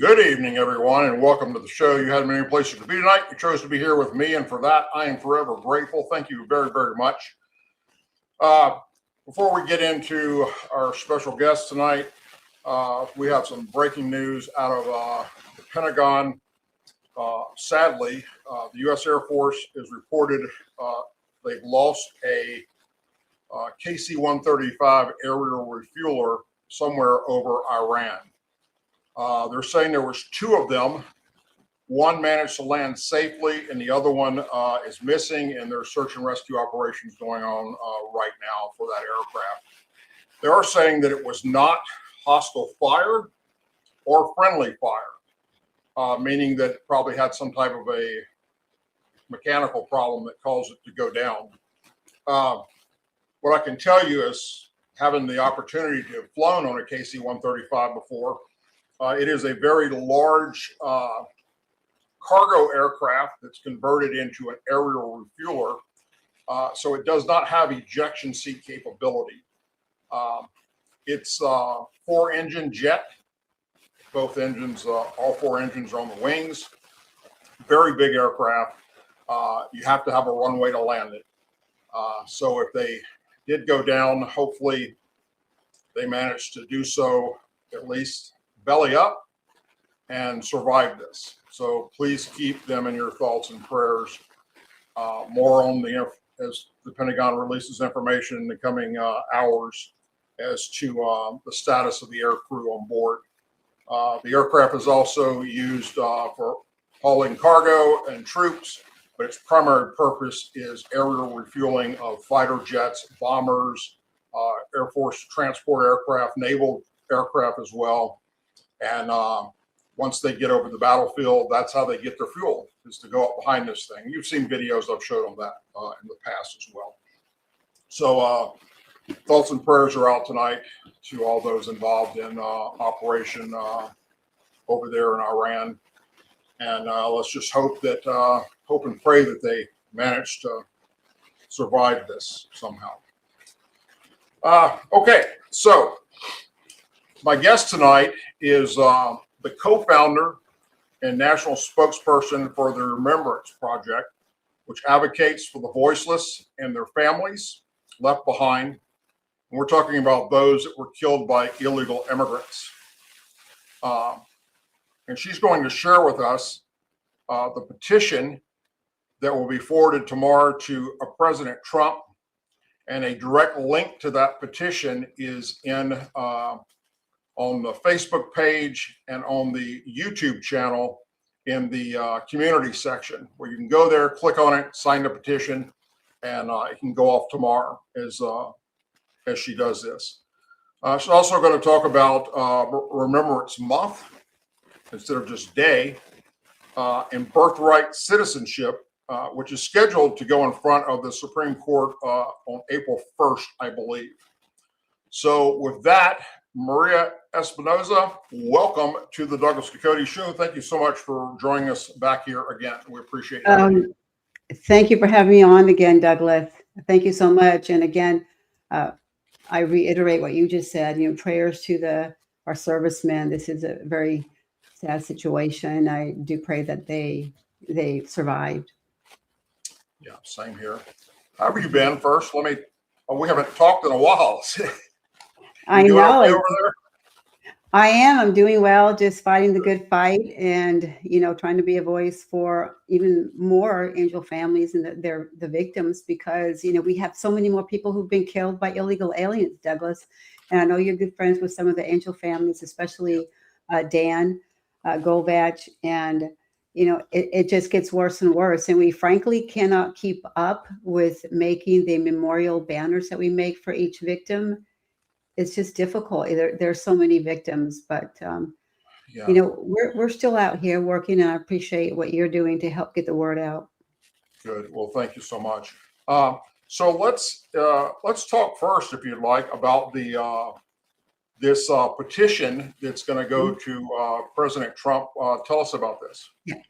Good evening, everyone, and welcome to the show. You had many places to be tonight. You chose to be here with me, and for that, I am forever grateful. Thank you very, very much. Before we get into our special guest tonight, we have some breaking news out of the Pentagon. Sadly, the U.S. Air Force is reported they've lost a KC-135 aerial refueler somewhere over Iran. They're saying there was two of them. One managed to land safely, and the other one is missing, and there's search and rescue operations going on right now for that aircraft. They are saying that it was not hostile fire or friendly fire, meaning that it probably had some type of a mechanical problem that caused it to go down. What I can tell you is, having the opportunity to have flown on a KC-135 before, it is a very large cargo aircraft that's converted into an aerial refueler, so it does not have ejection seat capability. It's four-engine jet. Both engines, all four engines are on the wings. Very big aircraft. You have to have a runway to land it. So if they did go down, hopefully they managed to do so at least belly up and survive this. So please keep them in your thoughts and prayers. More on as the Pentagon releases information in the coming hours as to the status of the air crew on board. The aircraft is also used for hauling cargo and troops, but its primary purpose is aerial refueling of fighter jets, bombers, Air Force transport aircraft, naval aircraft as well. And once they get over the battlefield, that's how they get their fuel, is to go up behind this thing. You've seen videos I've showed on that in the past as well. So thoughts and prayers are out tonight to all those involved in operation over there in Iran. And let's just hope and pray that they manage to survive this somehow. Okay, so my guest tonight is the co-founder and national spokesperson for the Remembrance Project, which advocates for the voiceless and their families left behind. And we're talking about those that were killed by illegal immigrants. And she's going to share with us the petition that will be forwarded tomorrow to President Trump. And a direct link to that petition is on the Facebook page and on the YouTube channel in the community section, where you can go there, click on it, sign the petition, and it can go off tomorrow as she does this. She's also going to talk about Remembrance Month instead of just day, and birthright citizenship, which is scheduled to go in front of the Supreme Court on April 1st, I believe. So with that, Maria Espinoza, welcome to the Douglas Ducote Show. Thank you so much for joining us back here again. We appreciate it. Thank you for having me on again, Douglas. Thank you so much. And again, I reiterate what you just said. Prayers to our servicemen. This is a very sad situation. I do pray that they survived. Yeah, same here. How have you been? First, we haven't talked in a while. I know. Okay over there? I am. I'm doing well, just fighting the good fight and, trying to be a voice for even more Angel families and the victims, because, we have so many more people who've been killed by illegal aliens, Douglas. And I know you're good friends with some of the Angel families, especially Dan Govach. And, it just gets worse and worse. And we frankly cannot keep up with making the memorial banners that we make for each victim. It's just difficult. There's so many victims, but we're still out here working, and I appreciate what you're doing to help get the word out. Good. Well, thank you so much. So let's talk first, if you'd like, about this petition that's going to go to President Trump. Tell us about this. Yeah.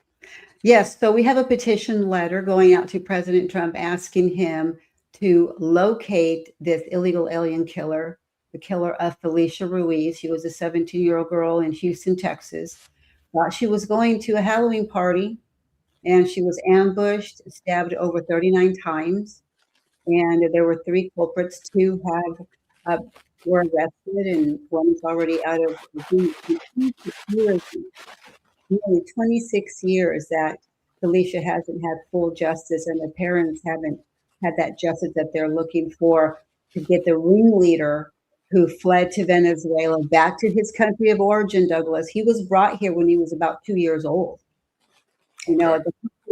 Yes. So we have a petition letter going out to President Trump asking him to locate this illegal alien killer, the killer of Felicia Ruiz. She was a 17-year-old girl in Houston, Texas, She was going to a Halloween party, and she was ambushed, stabbed over 39 times. And there were three culprits. Two have were arrested, and one is already out of years, nearly 26 years that Felicia hasn't had full justice, and the parents haven't had that justice that they're looking for to get the ringleader who fled to Venezuela back to his country of origin, Douglas. He was brought here when he was about 2 years old. You know,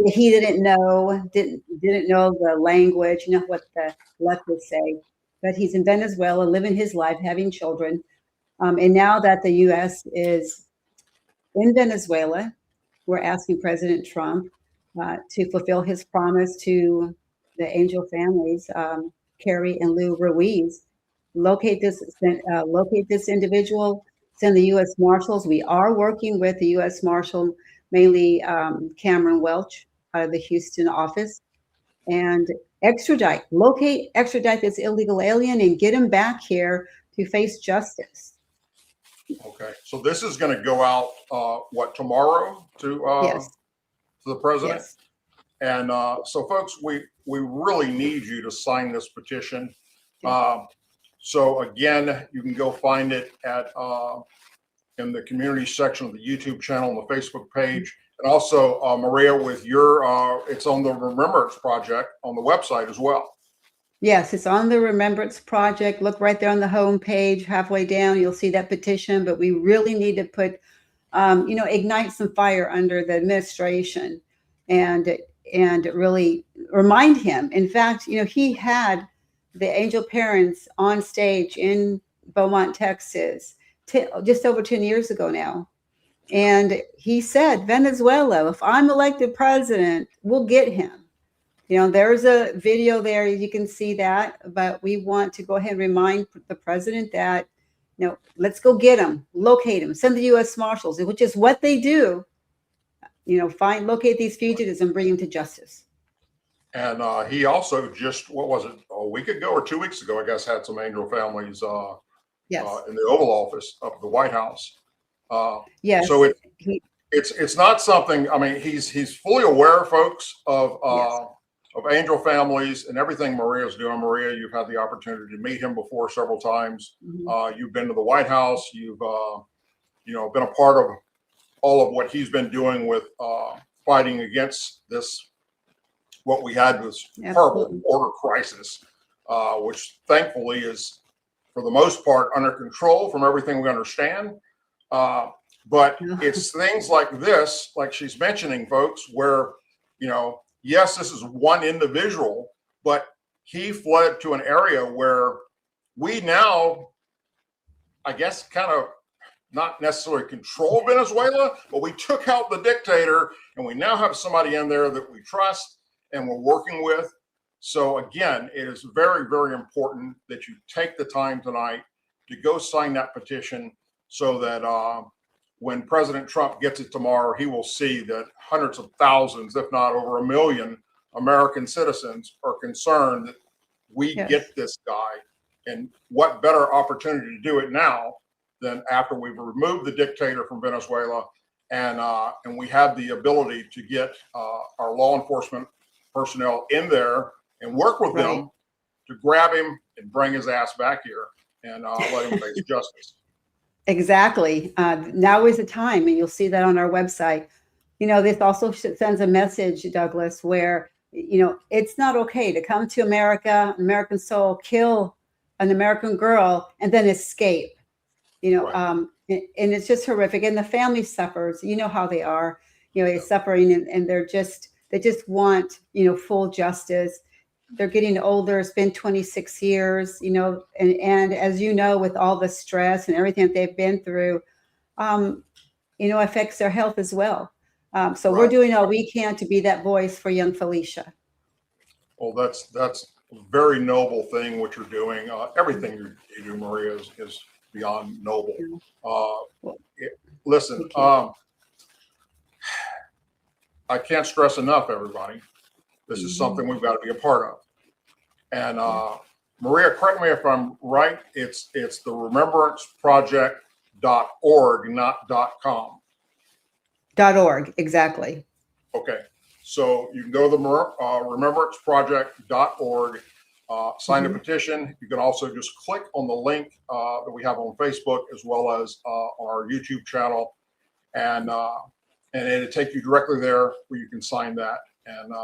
he didn't know the language, you know what the left would say, but he's in Venezuela, living his life, having children. And now that the U.S. is in Venezuela, we're asking President Trump to fulfill his promise to the Angel families, Carrie and Lou Ruiz, locate this individual, send the U.S. Marshals. We are working with the U.S. Marshal, mainly Cameron Welch out of the Houston office, and extradite this illegal alien and get him back here to face justice. Okay, so this is going to go out tomorrow to Yes. to the president? Yes. And so folks, we really need you to sign this petition. So again, you can go find it at in the community section of the YouTube channel and the Facebook page. And also, Maria, with your, it's on the Remembrance Project on the website as well. Yes, it's on the Remembrance Project. Look right there on the home page, halfway down, you'll see that petition. But we really need to put, ignite some fire under the administration and really remind him. In fact, he had the Angel parents on stage in Beaumont, Texas, just over 10 years ago now. And he said, Venezuela, if I'm elected president, we'll get him. There's a video there. You can see that. But we want to go ahead and remind the president that, let's go get him, locate him, send the U.S. Marshals, which is what they do. Locate these fugitives and bring them to justice. And he also just, what was it, a week ago or 2 weeks ago, I guess, had some Angel families yes. In the Oval Office of the White House. Yes. So it's not something. I mean, he's fully aware, folks, of Angel families and everything Maria's doing. Maria, you've had the opportunity to meet him before several times. Mm-hmm. You've been to the White House. You've been a part of all of what he's been doing with fighting against this. What we had was horrible border crisis, which thankfully is, for the most part, under control from everything we understand. But it's things like this, like she's mentioning, folks, where, yes, this is one individual, but he fled to an area where we now, I guess, kind of not necessarily control Venezuela, but we took out the dictator, and we now have somebody in there that we trust and we're working with. So again, it is very, very important that you take the time tonight to go sign that petition so that when President Trump gets it tomorrow, he will see that hundreds of thousands, if not over 1 million American citizens are concerned that we get this guy. And what better opportunity to do it now than after we've removed the dictator from Venezuela and we have the ability to get our law enforcement personnel in there and work with them to grab him and bring his ass back here and let him face justice. Exactly. Now is the time, and you'll see that on our website. This also sends a message, Douglas, where, it's not okay to come to America, American soul, kill an American girl, and then escape. And it's just horrific. And the family suffers. You know how they are. They're suffering, and they just want, full justice. They're getting older. It's been 26 years, and as with all the stress and everything that they've been through, affects their health as well. So we're doing all we can to be that voice for young Felicia. Well, that's a very noble thing what you're doing. Everything you do, Maria, is beyond noble. Listen, I can't stress enough, everybody. This is something we've got to be a part of. And Maria, correct me if I'm right. It's the remembranceproject.org, not .com. .org, exactly. Okay, so you can go to the remembranceproject.org, sign the petition. You can also just click on the link that we have on Facebook as well as on our YouTube channel, and it'll take you directly there where you can sign that, and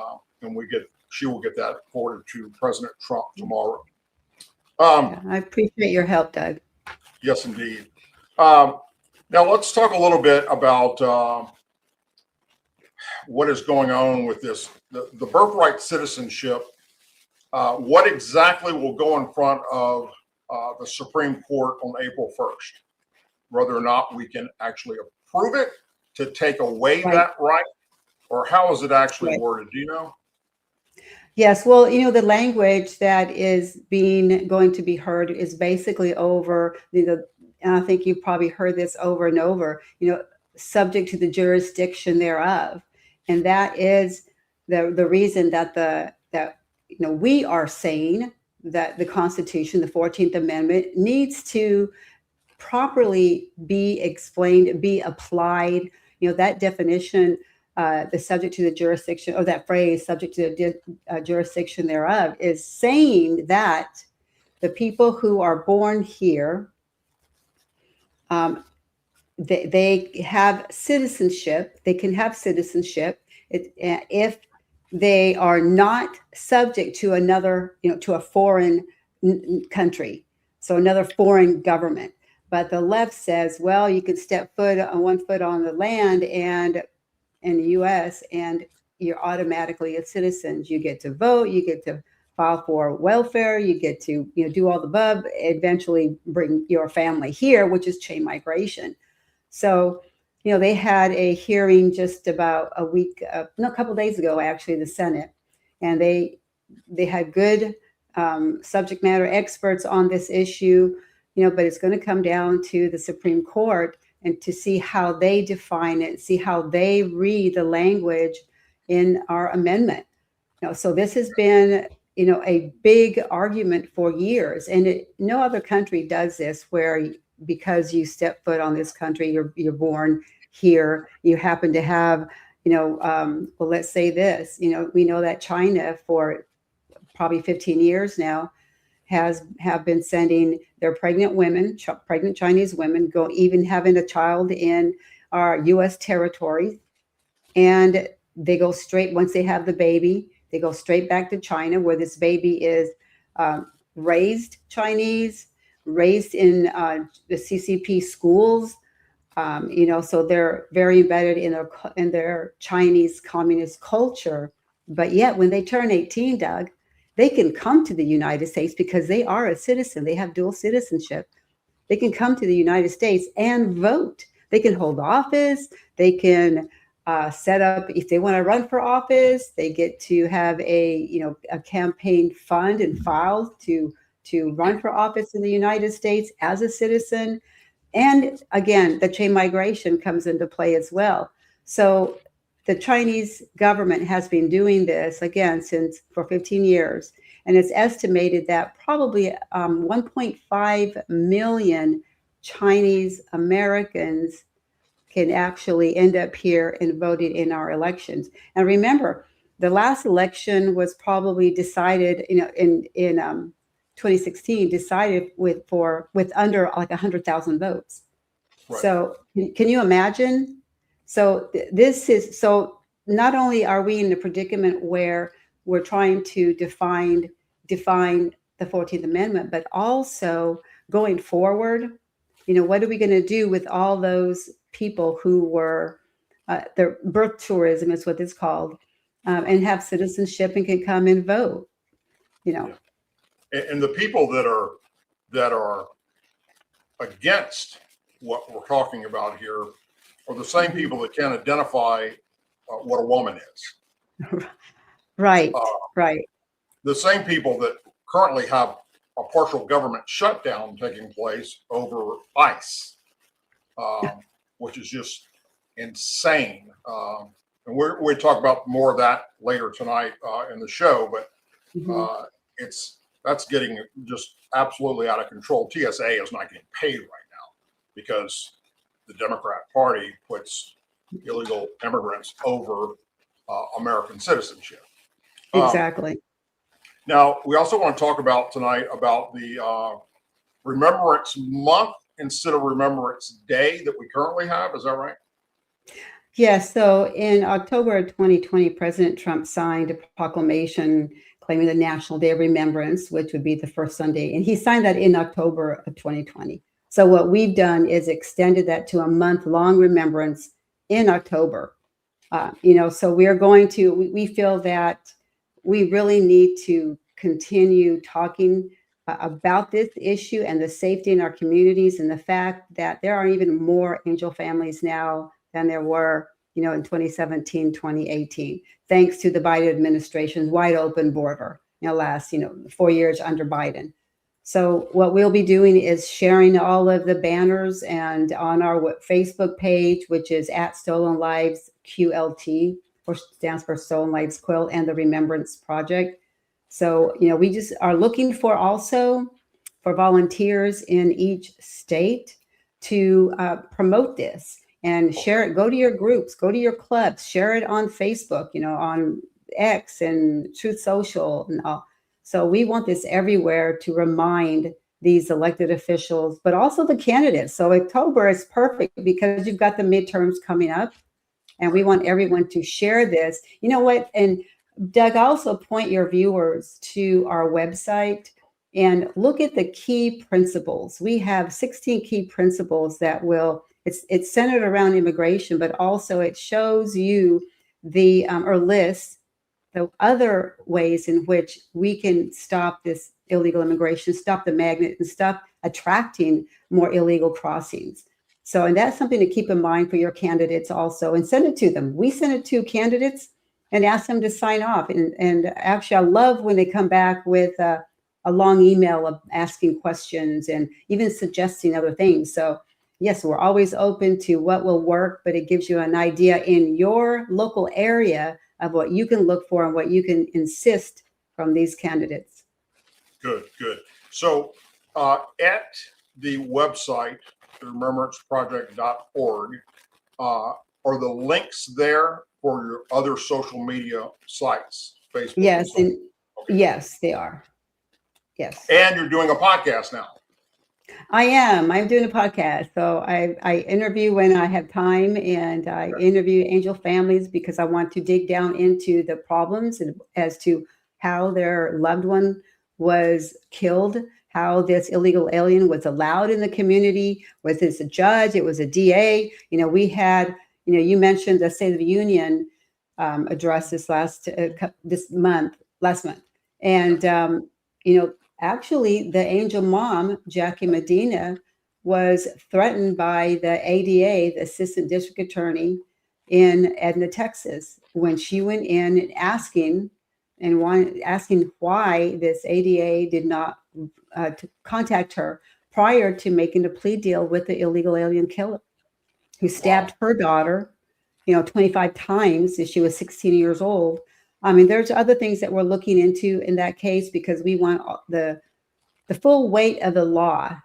she will get that forwarded to President Trump tomorrow. I appreciate your help, Doug. Yes, indeed. Now let's talk a little bit about what is going on with this, the birthright citizenship. What exactly will go in front of the Supreme Court on April 1st? Whether or not we can actually approve it to take away that right, or how is it actually worded? Do you know? Yes, well, the language that is going to be heard is basically over and I think you've probably heard this over and over, subject to the jurisdiction thereof. And that is the reason that we are saying that the Constitution, the 14th Amendment, needs to properly be explained, be applied. That definition, the subject to the jurisdiction, or that phrase, subject to the jurisdiction thereof, is saying that the people who are born here, they have citizenship. They can have citizenship if they are not subject to another, to a foreign country, so another foreign government. But the left says, well, you can step one foot on the land and in the U.S. and you're automatically a citizen. You get to vote. You get to file for welfare. You get to do all the above. Eventually, bring your family here, which is chain migration. So, they had a hearing just about a couple of days ago, actually, the Senate, and they had good subject matter experts on this issue, but it's going to come down to the Supreme Court and to see how they define it, see how they read the language in our amendment. So this has been, a big argument for years, and no other country does this, where because you step foot on this country, you're born here, you happen to have, well, let's say this, we know that China for probably 15 years now have been sending their pregnant Chinese women, even having a child in our U.S. territory, and they go straight, once they have the baby, they go straight back to China, where this baby is raised Chinese, raised in the CCP schools, so they're very embedded in their Chinese communist culture. But yet, when they turn 18, Doug, they can come to the United States because they are a citizen. They have dual citizenship. They can come to the United States and vote. They can hold office. They can set up, if they want to run for office, they get to have a campaign fund and file to run for office in the United States as a citizen. And again, the chain migration comes into play as well. So the Chinese government has been doing this, again, for 15 years. And it's estimated that probably 1.5 million Chinese Americans can actually end up here and voted in our elections. And remember, the last election was probably decided, in 2016, decided with under like 100,000 votes. Right. So can you imagine? So not only are we in the predicament where we're trying to define the 14th Amendment, but also going forward, what are we going to do with all those people who were their birth tourism is what it's called, and have citizenship and can come and vote, Yeah. And the people that are against what we're talking about here are the same people that can't identify what a woman is. Right, right. The same people that currently have a partial government shutdown taking place over ICE, which is just insane. And we'll talk about more of that later tonight in the show, but that's getting just absolutely out of control. TSA is not getting paid right now because the Democrat Party puts illegal immigrants over American citizenship. Um, Exactly. Now, we also want to talk about tonight about the Remembrance Month instead of Remembrance Day that we currently have. Is that right? Yes. So in October of 2020, President Trump signed a proclamation claiming the National Day of Remembrance, which would be the first Sunday. And he signed that in October of 2020. So what we've done is extended that to a month-long remembrance in October. So we're going to, we feel that we really need to continue talking about this issue and the safety in our communities, and the fact that there are even more angel families now than there were, in 2017, 2018, thanks to the Biden administration's wide open border, last, 4 years under Biden. So what we'll be doing is sharing all of the banners and on our Facebook page, which is at Stolen Lives QLT, or stands for Stolen Lives Quilt and the Remembrance Project. So, we just are looking for also for volunteers in each state to promote this and share it. Go to your groups, go to your clubs, share it on Facebook, on X and Truth Social and all. So we want this everywhere to remind these elected officials, but also the candidates. So October is perfect because you've got the midterms coming up, and we want everyone to share this. You know what? And Doug, also point your viewers to our website and look at the key principles. We have 16 key principles that it's centered around immigration, but also it shows you or lists the other ways in which we can stop this illegal immigration, stop the magnet, and stop attracting more illegal crossings. So, and that's something to keep in mind for your candidates also, and send it to them. We send it to candidates and ask them to sign off. And actually, I love when they come back with a long email of asking questions and even suggesting other things. So yes, we're always open to what will work, but it gives you an idea in your local area of what you can look for and what you can insist from these candidates. Good, good. So at the website, remembranceproject.org, are the links there for your other social media sites, Facebook? Yes, and and okay. yes, they are. Yes. And you're doing a podcast now. I am. I'm doing a podcast. So I interview when I have time, and I interview angel families because I want to dig down into the problems and as to how their loved one was killed, how this illegal alien was allowed in the community. Was this a judge? It was a DA. We had, you mentioned the State of the Union address this last month. And, actually, the angel mom, Jackie Medina, was threatened by the ADA, the Assistant District Attorney in Edna, Texas, when she went in and asking why this ADA did not to contact her prior to making a plea deal with the illegal alien killer who stabbed her daughter, 25 times as she was 16 years old. I mean, there's other things that we're looking into in that case because we want the full weight of the law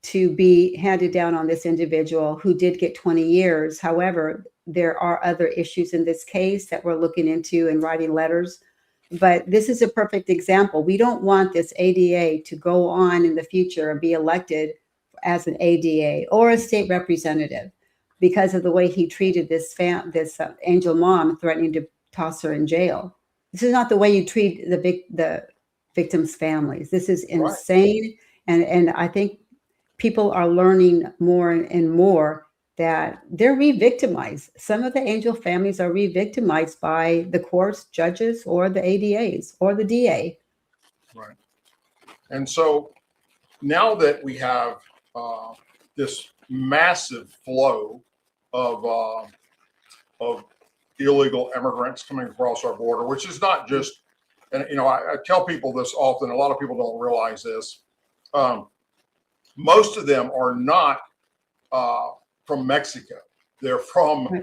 to be handed down on this individual who did get 20 years. However, there are other issues in this case that we're looking into and writing letters. But this is a perfect example. We don't want this ADA to go on in the future and be elected as an ADA or a state representative because of the way he treated this angel mom, threatening to toss her in jail. This is not the way you treat the victims' families. This is insane. Right. And I think people are learning more and more that they're re-victimized. Some of the angel families are re-victimized by the courts, judges, or the ADAs, or the DA. Right. And so now that we have this massive flow of illegal immigrants coming across our border, which is not just, and I tell people this often, a lot of people don't realize this. Most of them are not from Mexico. They're from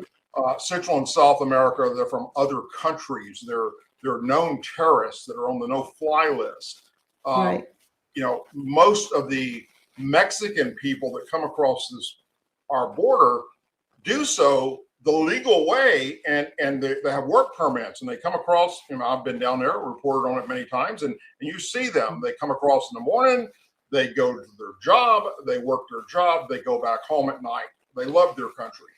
Central and South America. They're from other countries. They're known terrorists that are on the no-fly list. Most of the Mexican people that come across our border do so the legal way, and they have work permits, and they come across, I've been down there, reported on it many times, and you see them. They come across in the morning, they go to their job, they work their job, they go back home at night. They love their country.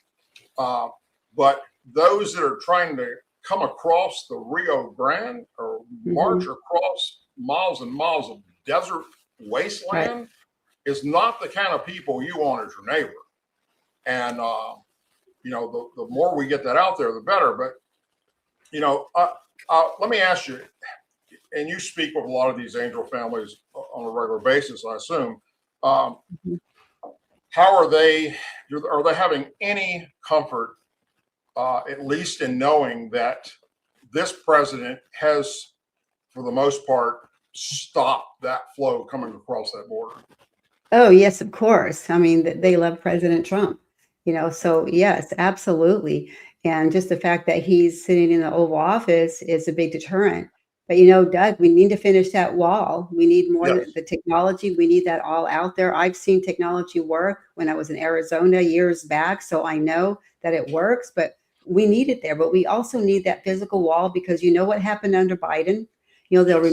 But those that are trying to come across the Rio Grande or march across miles and miles of desert wasteland is not the kind of people you want as your neighbor. And, the more we get that out there, the better. But, let me ask you, and you speak with a lot of these angel families on a regular basis, I assume. How are they having any comfort, at least in knowing that this president has, for the most part, stopped that flow coming across that border? Oh, yes, of course. I mean, they love President Trump, so yes, absolutely. And just the fact that he's sitting in the Oval Office is a big deterrent. But, Doug, we need to finish that wall. We need more Yes. the technology. We need that all out there. I've seen technology work when I was in Arizona years back, so I know that it works, but we need it there. But we also need that physical wall, because what happened under Biden? They'll Yes.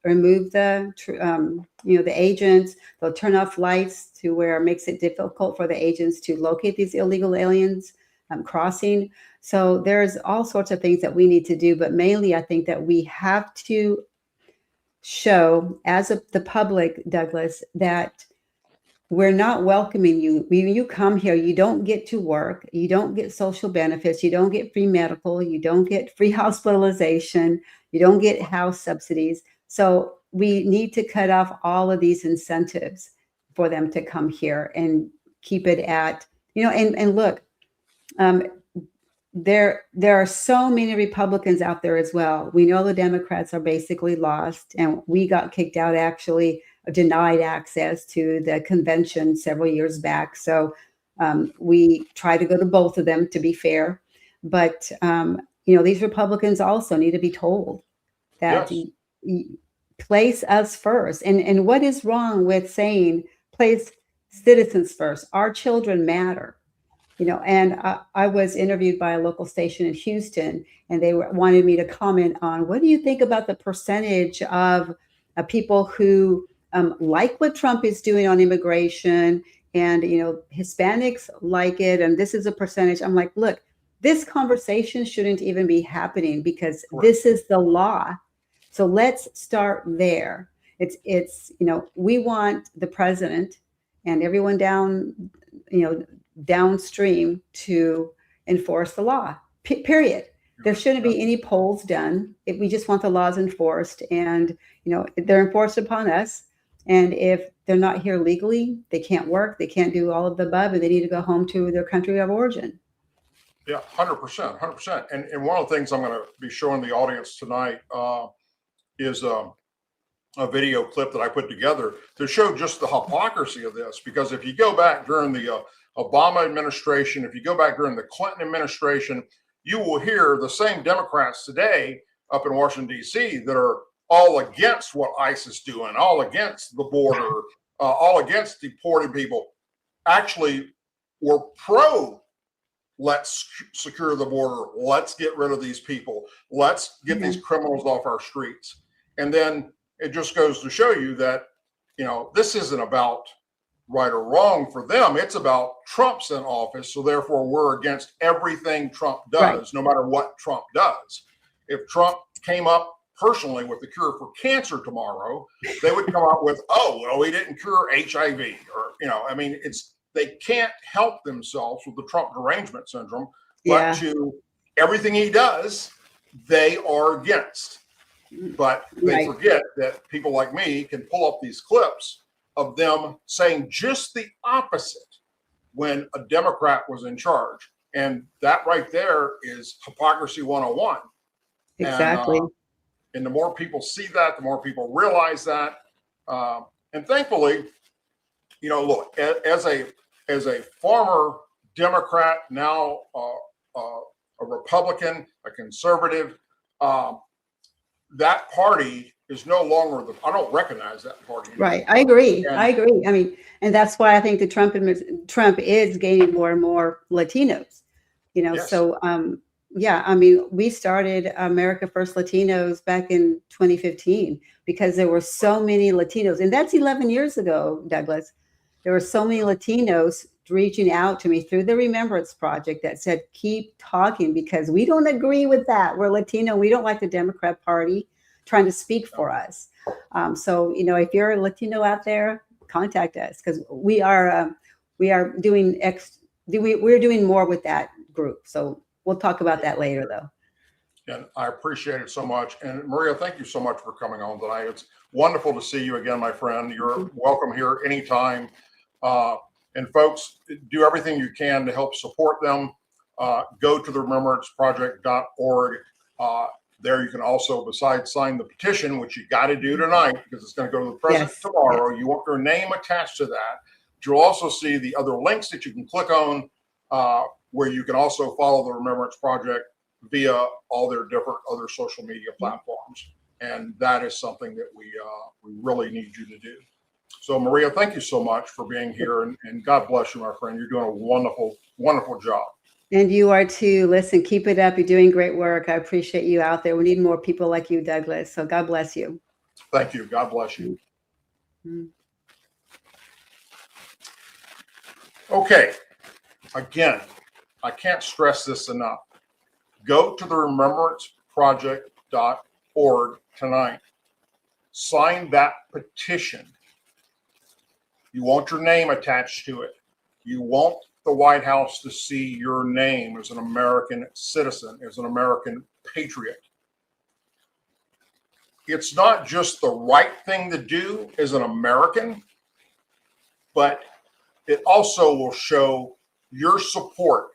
remove the agents. They'll turn off lights to where it makes it difficult for the agents to locate these illegal aliens crossing. So there's all sorts of things that we need to do, but mainly I think that we have to show the public, Douglas, that we're not welcoming you. When you come here, you don't get to work, you don't get social benefits, you don't get free medical, you don't get free hospitalization, you don't get house subsidies. So we need to cut off all of these incentives for them to come here and keep it at, and look, there are so many Republicans out there as well. We know the Democrats are basically lost, and we got kicked out, actually denied access to the convention several years back. So we try to go to both of them, to be fair. But, these Republicans also need to be told that place us first. And what is wrong with saying place citizens first? Our children matter. And I was interviewed by a local station in Houston, and they wanted me to comment on, what do you think about the percentage of people who like what Trump is doing on immigration, and, Hispanics like it, and this is a percentage. I'm like, look, this conversation shouldn't even be happening, because this is the law. So let's start there. It's we want the president and everyone downstream to enforce the law, period. There shouldn't be any polls done. We just want the laws enforced, and they're enforced upon us. And if they're not here legally, they can't work, they can't do all of the above, and they need to go home to their country of origin. Yeah, 100%, 100%. And one of the things I'm going to be showing the audience tonight is a video clip that I put together to show just the hypocrisy of this. Because if you go back during the Obama administration, if you go back during the Clinton administration, you will hear the same Democrats today up in Washington, D.C. that are all against what ICE is doing, all against the border, all against deporting people, actually were pro let's secure the border, let's get rid of these people, let's get these criminals off our streets. And then it just goes to show you that, this isn't about right or wrong for them. It's about Trump's in office. So therefore, we're against everything Trump does, no matter what Trump does. If Trump came up personally with the cure for cancer tomorrow, they would come out with, oh, well, he didn't cure HIV, or, they can't help themselves with the Trump derangement syndrome, but to everything he does, they are against. But they forget that people like me can pull up these clips of them saying just the opposite when a Democrat was in charge. And that right there is hypocrisy 101. Exactly. And the more people see that, the more people realize that. And thankfully, look, as a former Democrat, now a Republican, a conservative, that party is no longer I don't recognize that party anymore. Right. I agree. I mean, and that's why I think Trump is gaining more and more Latinos, Yes. So yeah, I mean, we started America First Latinos back in 2015 because there were so many Latinos, and that's 11 years ago, Douglas. There were so many Latinos reaching out to me through the Remembrance Project that said, keep talking because we don't agree with that. We're Latino. We don't like the Democrat Party trying to speak for us. So, if you're a Latino out there, contact us because we are doing we're doing more with that group. So we'll talk about that later, though. And I appreciate it so much. And Maria, thank you so much for coming on tonight. It's wonderful to see you again, my friend. You're welcome here anytime. And folks, do everything you can to help support them. Go to the remembranceproject.org. There you can also, besides sign the petition, which you got to do tonight because it's going to go to the president tomorrow. You want your name attached to that. But you'll also see the other links that you can click on where you can also follow the Remembrance Project via all their different other social media platforms. And that is something that we really need you to do. So Maria, thank you so much for being here, and God bless you, my friend. You're doing a wonderful, wonderful job. And you are too. Listen, keep it up. You're doing great work. I appreciate you out there. We need more people like you, Douglas. So God bless you. Thank you. God bless you. Okay. Again, I can't stress this enough. Go to the remembranceproject.org tonight. Sign that petition. You want your name attached to it. You want the White House to see your name as an American citizen, as an American patriot. It's not just the right thing to do as an American, but it also will show your support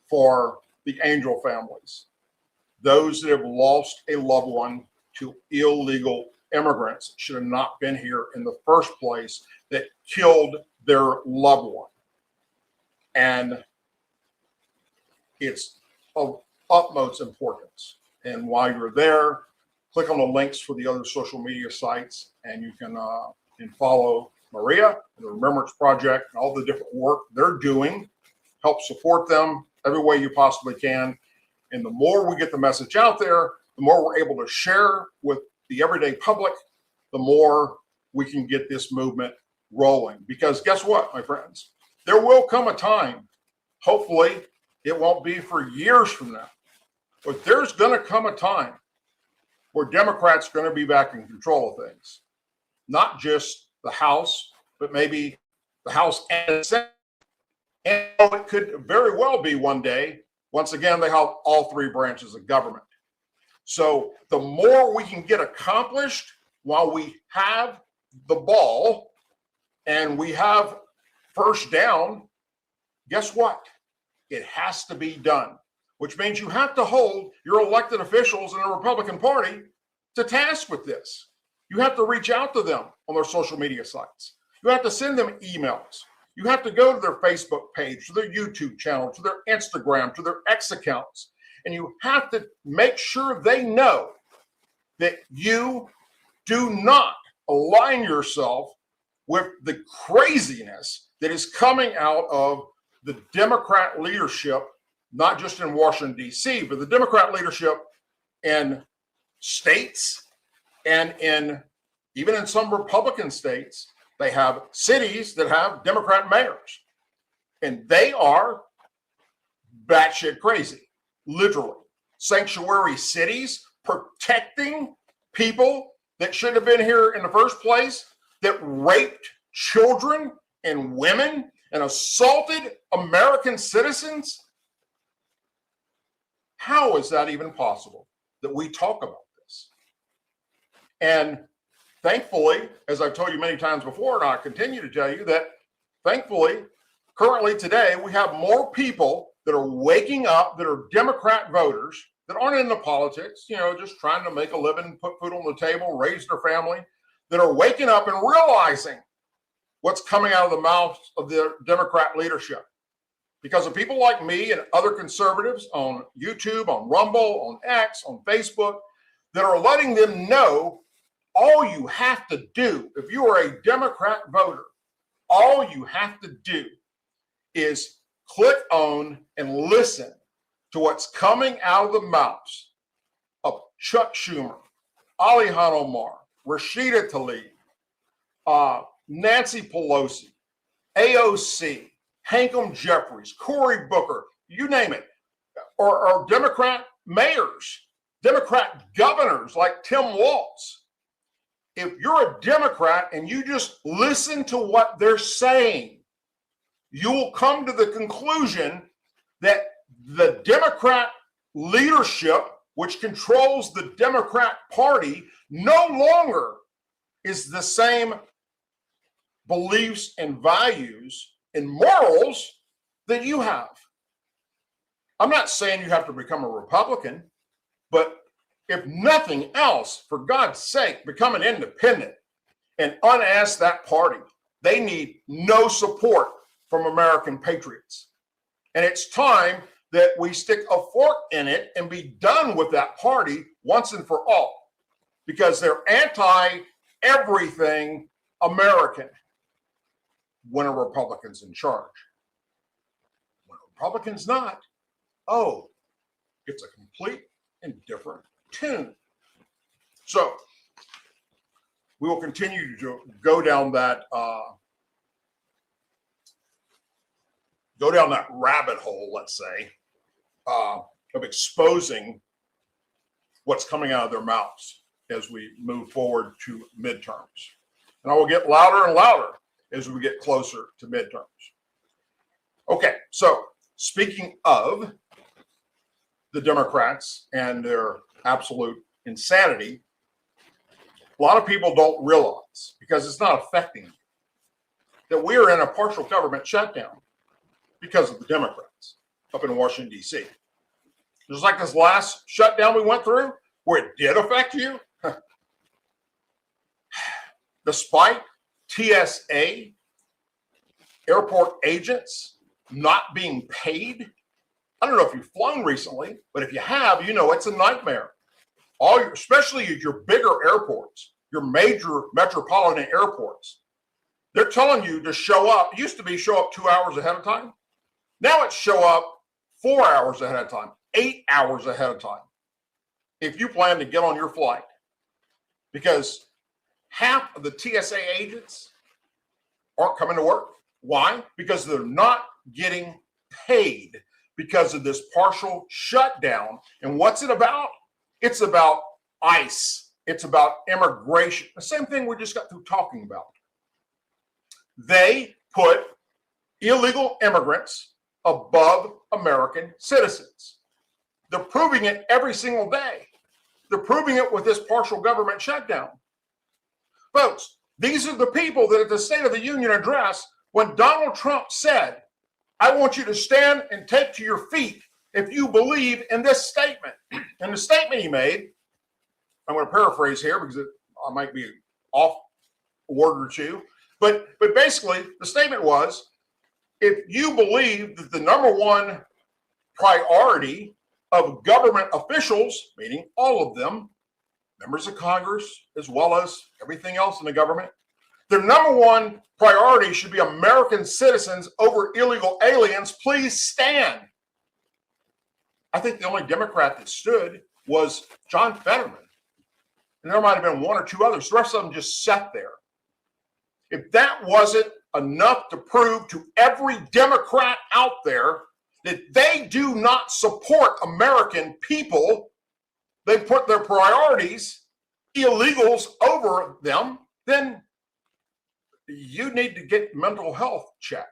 for the Angel families, those that have lost a loved one to illegal immigrants that should have not been here in the first place, that killed their loved one. And it's of utmost importance. And while you're there, click on the links for the other social media sites, and you can follow Maria, the Remembrance Project, and all the different work they're doing. Help support them every way you possibly can. And the more we get the message out there, the more we're able to share with the everyday public, the more we can get this movement rolling. Because guess what, my friends? There will come a time, hopefully it won't be for years from now, but there's going to come a time where Democrats are going to be back in control of things. Not just the House, but maybe the House and the Senate. And it could very well be one day, once again, they have all three branches of government. So the more we can get accomplished while we have the ball and we have first down, guess what? It has to be done, which means you have to hold your elected officials in the Republican Party to task with this. You have to reach out to them on their social media sites. You have to send them emails. You have to go to their Facebook page, to their YouTube channel, to their Instagram, to their X accounts. And you have to make sure they know that you do not align yourself with the craziness that is coming out of the Democrat leadership, not just in Washington, D.C., but the Democrat leadership in states and even in some Republican states. They have cities that have Democrat mayors, and they are batshit crazy, literally. Sanctuary cities protecting people that shouldn't have been here in the first place, that raped children and women and assaulted American citizens. How is that even possible that we talk about this? And thankfully, as I've told you many times before, and I continue to tell you that thankfully, currently today, we have more people that are waking up that are Democrat voters that aren't into politics, just trying to make a living, put food on the table, raise their family, that are waking up and realizing what's coming out of the mouths of the Democrat leadership. Because of people like me and other conservatives on YouTube, on Rumble, on X, on Facebook, that are letting them know all you have to do, if you are a Democrat voter, all you have to do is click on and listen to what's coming out of the mouths of Chuck Schumer, Ilhan Omar, Rashida Tlaib, Nancy Pelosi, AOC, Hankum Jeffries, Cory Booker, you name it, or Democrat mayors, Democrat governors like Tim Walz. If you're a Democrat and you just listen to what they're saying, you will come to the conclusion that the Democrat leadership, which controls the Democrat Party, no longer is the same beliefs and values and morals that you have. I'm not saying you have to become a Republican, but if nothing else, for God's sake, become an independent and unask that party. They need no support from American patriots. And it's time that we stick a fork in it and be done with that party once and for all, because they're anti-everything American when a Republican's in charge. When a Republican's not, oh, it's a complete and different tune. So we will continue to go down that rabbit hole, let's say, of exposing what's coming out of their mouths as we move forward to midterms. And I will get louder and louder as we get closer to midterms. Okay, so speaking of the Democrats and their absolute insanity, a lot of people don't realize, because it's not affecting you, that we are in a partial government shutdown because of the Democrats up in Washington, D.C. Just like this last shutdown we went through, where it did affect you. Despite TSA airport agents not being paid. I don't know if you've flown recently, but if you have, you know it's a nightmare. Especially your bigger airports, your major metropolitan airports. They're telling you to show up. It used to be show up 2 hours ahead of time. Now it's show up 4 hours ahead of time, 8 hours ahead of time, if you plan to get on your flight. Because half of the TSA agents aren't coming to work. Why? Because they're not getting paid because of this partial shutdown. And what's it about? It's about ICE. It's about immigration. The same thing we just got through talking about. They put illegal immigrants above American citizens. They're proving it every single day. They're proving it with this partial government shutdown. Folks, these are the people that at the State of the Union address, when Donald Trump said, I want you to stand and take to your feet if you believe in this statement. And the statement he made, I'm going to paraphrase here because I might be off a word or two, but basically the statement was, if you believe that the number one priority of government officials, meaning all of them, members of Congress, as well as everything else in the government, their number one priority should be American citizens over illegal aliens, please stand. I think the only Democrat that stood was John Fetterman. And there might have been one or two others. The rest of them just sat there. If that wasn't enough to prove to every Democrat out there that they do not support American people, they put their priorities, illegals, over them, then you need to get mental health check.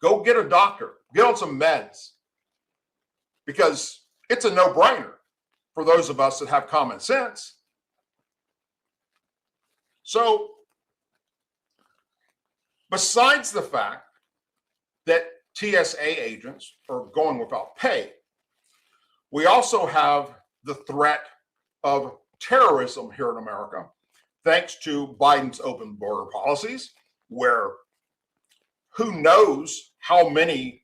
Go get a doctor. Get on some meds. Because it's a no-brainer for those of us that have common sense. So, besides the fact that TSA agents are going without pay, we also have the threat of terrorism here in America, thanks to Biden's open border policies, where who knows how many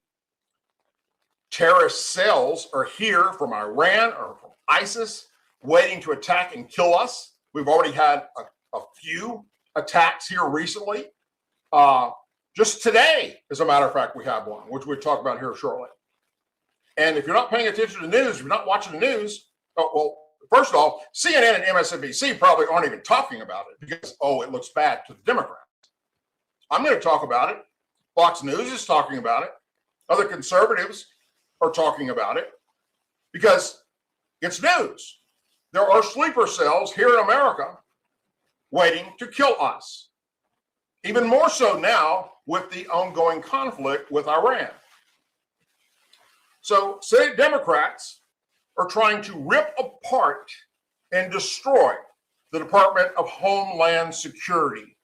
terrorist cells are here from Iran or from ISIS waiting to attack and kill us. We've already had a few attacks here recently. Just today, as a matter of fact, we have one, which we'll talk about here shortly. And if you're not paying attention to the news, if you're not watching the news, well, first of all, CNN and MSNBC probably aren't even talking about it because, it looks bad to the Democrats. I'm going to talk about it. Fox News is talking about it. Other conservatives are talking about it because it's news. There are sleeper cells here in America waiting to kill us. Even more so now with the ongoing conflict with Iran. So Senate Democrats are trying to rip apart and destroy the Department of Homeland Security.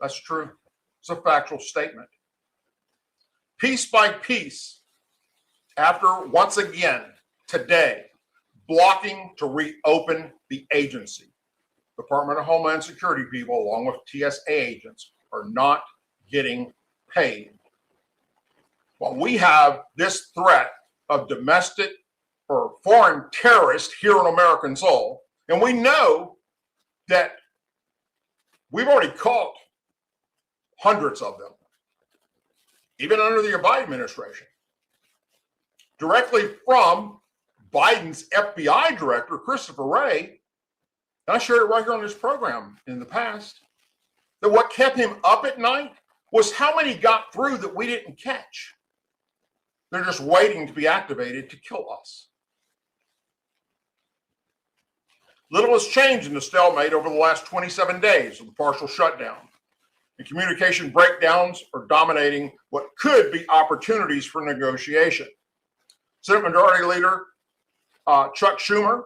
That's true. It's a factual statement. Piece by piece, after once again today blocking to reopen the agency, Department of Homeland Security people, along with TSA agents, are not getting paid. Well, we have this threat of domestic or foreign terrorists here on American soil, and we know that we've already caught hundreds of them, even under the Biden administration, directly from Biden's FBI director, Christopher Wray. And I shared it right here on this program in the past, that what kept him up at night was how many got through that we didn't catch. They're just waiting to be activated to kill us. Little has changed in the stalemate over the last 27 days of the partial shutdown. And communication breakdowns are dominating what could be opportunities for negotiation. Senate Majority Leader Chuck Schumer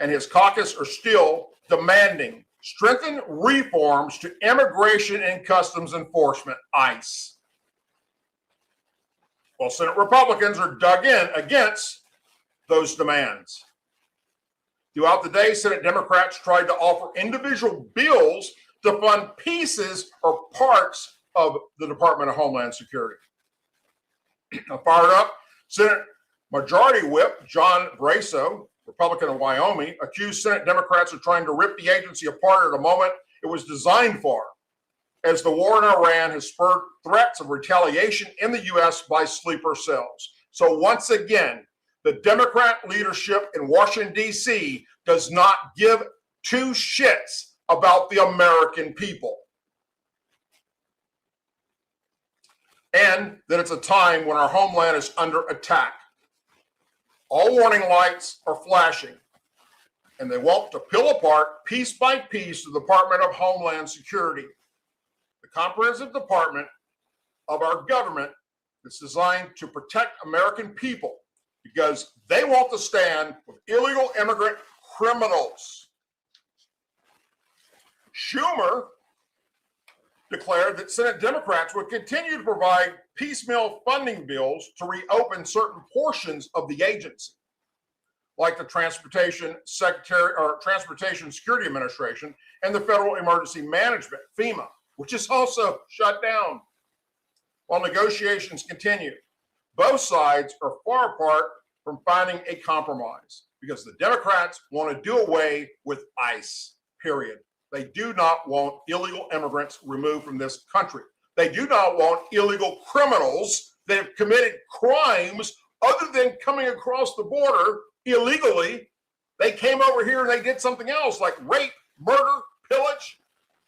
and his caucus are still demanding strengthened reforms to Immigration and Customs Enforcement, ICE. Well, Senate Republicans are dug in against those demands. Throughout the day, Senate Democrats tried to offer individual bills to fund pieces or parts of the Department of Homeland Security. Fired up, Senate Majority Whip John Brasso, Republican of Wyoming, accused Senate Democrats of trying to rip the agency apart at a moment it was designed for, as the war in Iran has spurred threats of retaliation in the U.S. by sleeper cells. So once again, the Democrat leadership in Washington, D.C. does not give two shits about the American people. And that it's a time when our homeland is under attack. All warning lights are flashing, and they want to peel apart piece by piece the Department of Homeland Security, the comprehensive department of our government that's designed to protect American people because they want to stand with illegal immigrant criminals. Schumer declared that Senate Democrats would continue to provide piecemeal funding bills to reopen certain portions of the agency, like the Transportation Security Administration and the Federal Emergency Management, FEMA, which is also shut down. While negotiations continue, both sides are far apart from finding a compromise because the Democrats want to do away with ICE, period. They do not want illegal immigrants removed from this country. They do not want illegal criminals that have committed crimes other than coming across the border illegally. They came over here and they did something else like rape, murder, pillage,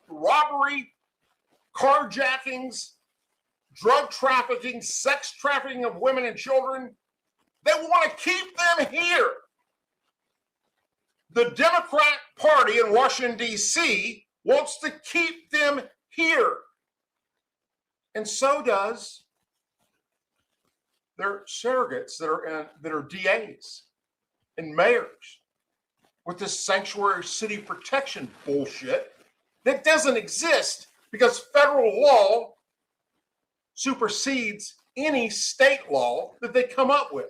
robbery, carjackings, drug trafficking, sex trafficking of women and children. They want to keep them here. The Democrat Party in Washington, D.C. wants to keep them here. And so does their surrogates that are DAs and mayors with this sanctuary city protection bullshit that doesn't exist because federal law supersedes any state law that they come up with.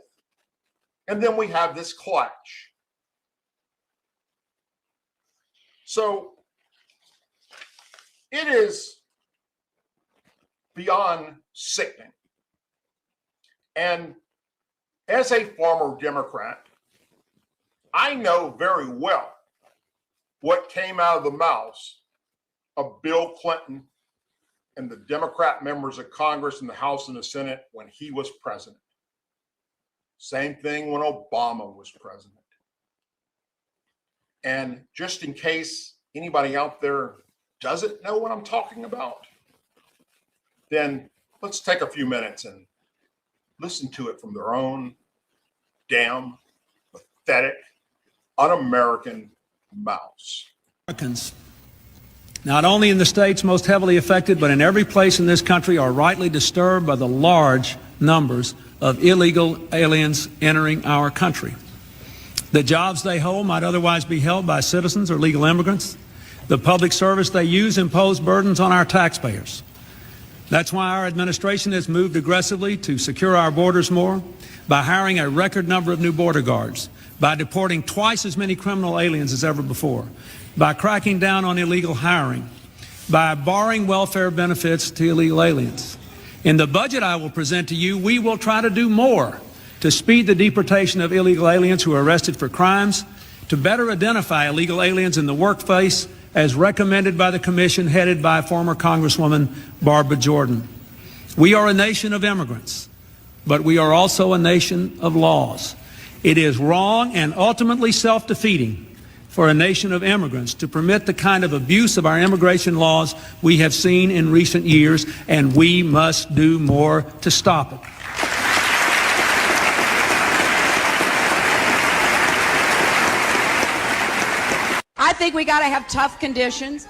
And then we have this clash. So it is beyond sickening. And as a former Democrat, I know very well what came out of the mouths of Bill Clinton and the Democrat members of Congress in the House and the Senate when he was president. Same thing when Obama was president. And just in case anybody out there doesn't know what I'm talking about, then let's take a few minutes and listen to it from their own damn pathetic, un-American mouths. Americans, not only in the states most heavily affected, but in every place in this country, are rightly disturbed by the large numbers of illegal aliens entering our country. The jobs they hold might otherwise be held by citizens or legal immigrants. The public service they use impose burdens on our taxpayers. That's why our administration has moved aggressively to secure our borders more, by hiring a record number of new border guards, by deporting twice as many criminal aliens as ever before, by cracking down on illegal hiring, by barring welfare benefits to illegal aliens. In the budget I will present to you, we will try to do more to speed the deportation of illegal aliens who are arrested for crimes, to better identify illegal aliens in the workplace as recommended by the commission headed by former Congresswoman Barbara Jordan. We are a nation of immigrants, but we are also a nation of laws. It is wrong and ultimately self-defeating for a nation of immigrants to permit the kind of abuse of our immigration laws we have seen in recent years, and we must do more to stop it. I think we got to have tough conditions.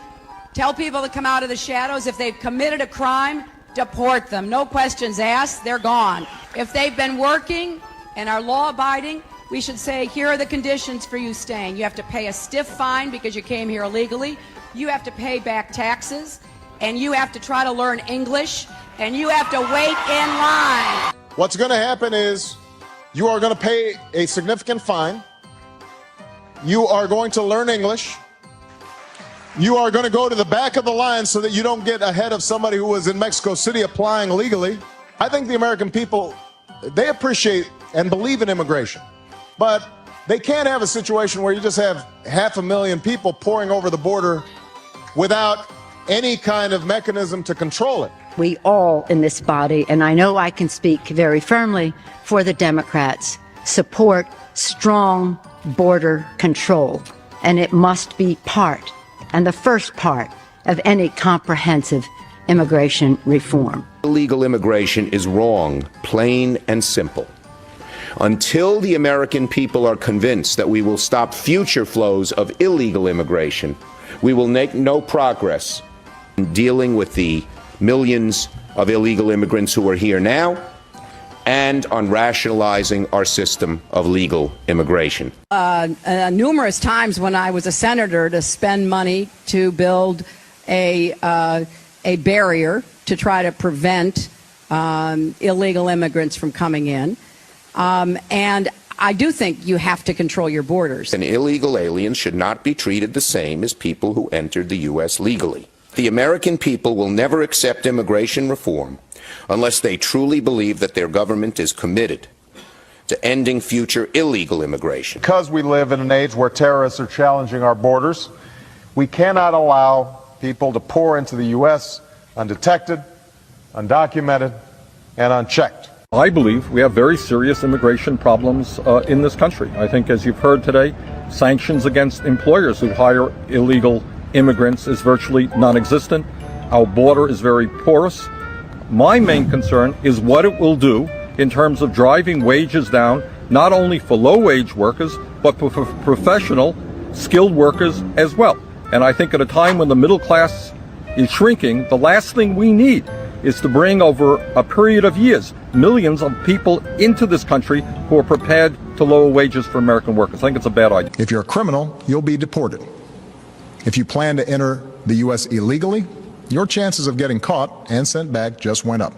Tell people to come out of the shadows. If they've committed a crime, deport them. No questions asked. They're gone. If they've been working and are law-abiding, we should say, here are the conditions for you staying. You have to pay a stiff fine because you came here illegally. You have to pay back taxes. And you have to try to learn English. And you have to wait in line. What's going to happen is you are going to pay a significant fine. You are going to learn English. You are going to go to the back of the line so that you don't get ahead of somebody who was in Mexico City applying legally. I think the American people, they appreciate and believe in immigration, but they can't have a situation where you just have 500,000 people pouring over the border without any kind of mechanism to control it. We all in this body, and I know I can speak very firmly for the Democrats, support strong border control, and it must be part, and the first part, of any comprehensive immigration reform. Illegal immigration is wrong, plain and simple. Until the American people are convinced that we will stop future flows of illegal immigration, we will make no progress in dealing with the millions of illegal immigrants who are here now, and on rationalizing our system of legal immigration. Numerous times when I was a senator to spend money to build a barrier to try to prevent illegal immigrants from coming in. And I do think you have to control your borders. And illegal aliens should not be treated the same as people who entered the U.S. legally. The American people will never accept immigration reform unless they truly believe that their government is committed to ending future illegal immigration. Because we live in an age where terrorists are challenging our borders, we cannot allow people to pour into the U.S. undetected, undocumented, and unchecked. I believe we have very serious immigration problems in this country. I think, as you've heard today, sanctions against employers who hire illegal immigrants is virtually non-existent. Our border is very porous. My main concern is what it will do in terms of driving wages down, not only for low-wage workers, but for professional, skilled workers as well. And I think at a time when the middle class is shrinking, the last thing we need is to bring over a period of years millions of people into this country who are prepared to lower wages for American workers. I think it's a bad idea. If you're a criminal, you'll be deported. If you plan to enter the U.S. illegally, your chances of getting caught and sent back just went up.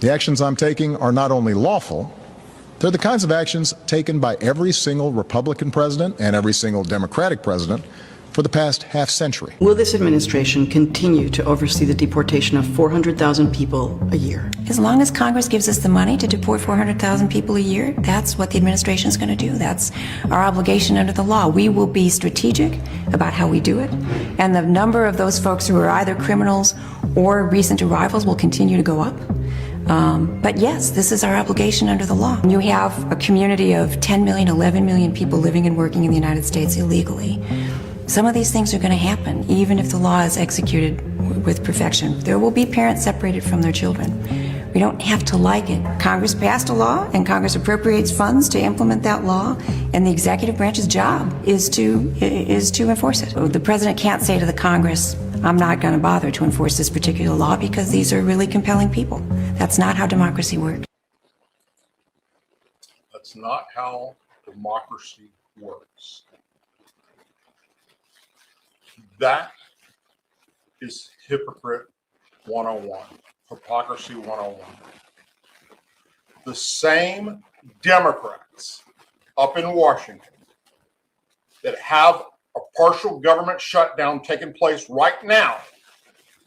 The actions I'm taking are not only lawful, they're the kinds of actions taken by every single Republican president and every single Democratic president for the past half century. Will this administration continue to oversee the deportation of 400,000 people a year? As long as Congress gives us the money to deport 400,000 people a year, that's what the administration is going to do. That's our obligation under the law. We will be strategic about how we do it, and the number of those folks who are either criminals or recent arrivals will continue to go up. But yes, this is our obligation under the law. You have a community of 10 million, 11 million people living and working in the United States illegally. Some of these things are going to happen, even if the law is executed with perfection. There will be parents separated from their children. We don't have to like it. Congress passed a law, and Congress appropriates funds to implement that law, and the executive branch's job is to enforce it. The president can't say to the Congress, I'm not going to bother to enforce this particular law because these are really compelling people. That's not how democracy works. That's not how democracy works. That is hypocrite 101, hypocrisy 101. The same Democrats up in Washington that have a partial government shutdown taking place right now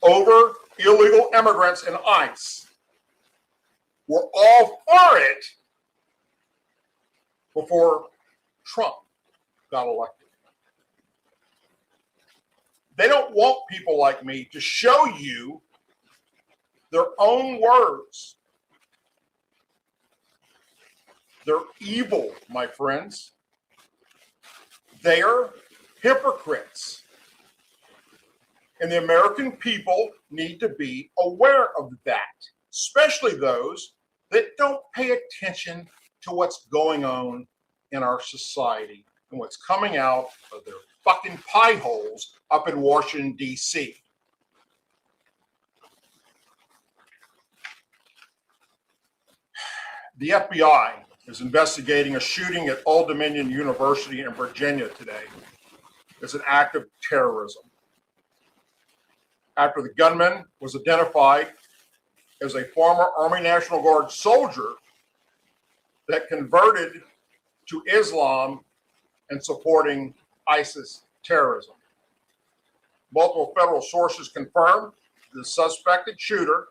over illegal immigrants and ICE were all for it before Trump got elected. They don't want people like me to show you their own words. They're evil, my friends. They're hypocrites. And the American people need to be aware of that, especially those that don't pay attention to what's going on in our society and what's coming out of their fucking pie holes up in Washington, D.C. The FBI is investigating a shooting at Old Dominion University in Virginia today as an act of terrorism, after the gunman was identified as a former Army National Guard soldier that converted to Islam and supporting ISIS terrorism. Multiple federal sources confirm the suspected shooter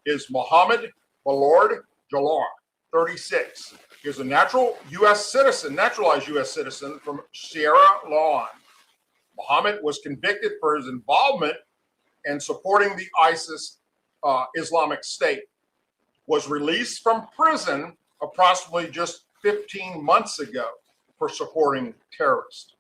is Mohammed Balord Jalar, 36. He is a naturalized U.S. citizen from Sierra Leone. Mohammed was convicted for his involvement in supporting the ISIS Islamic State, was released from prison approximately just 15 months ago for supporting terrorists.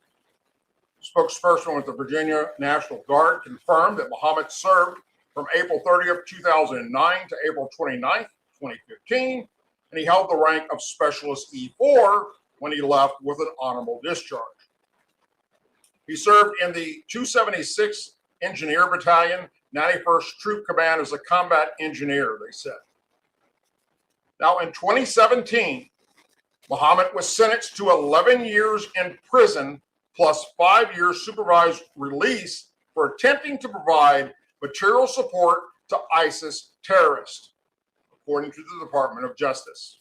Spokesperson with the Virginia National Guard confirmed that Mohammed served from April 30th, 2009 to April 29th, 2015, and he held the rank of Specialist E4 when he left with an honorable discharge. He served in the 276th Engineer Battalion, 91st Troop Command as a combat engineer, they said. Now, in 2017, Mohammed was sentenced to 11 years in prison plus 5 years supervised release for attempting to provide material support to ISIS terrorists, according to the Department of Justice.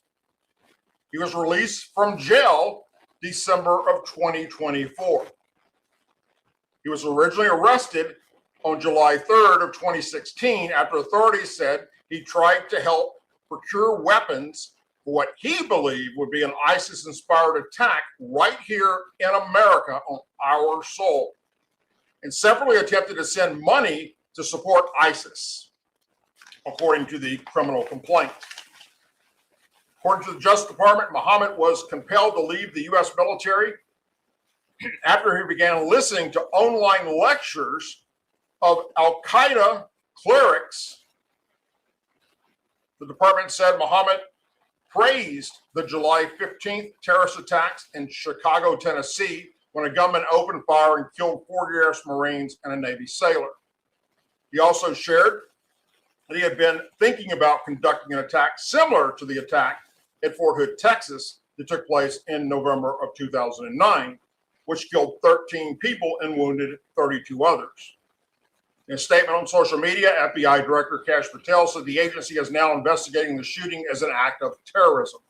He was released from jail December of 2024. He was originally arrested on July 3rd of 2016 after authorities said he tried to help procure weapons for what he believed would be an ISIS-inspired attack right here in America on our soil, and separately attempted to send money to support ISIS, according to the criminal complaint. According to the Justice Department, Mohammed was compelled to leave the U.S. military after he began listening to online lectures of Al-Qaeda clerics. The department said Mohammed praised the July 15th terrorist attacks in Chicago, Tennessee, when a gunman opened fire and killed 4 U.S. Marines and a Navy sailor. He also shared that he had been thinking about conducting an attack similar to the attack at Fort Hood, Texas, that took place in November of 2009, which killed 13 people and wounded 32 others. In a statement on social media, FBI Director Kash Patel said the agency is now investigating the shooting as an act of terrorism.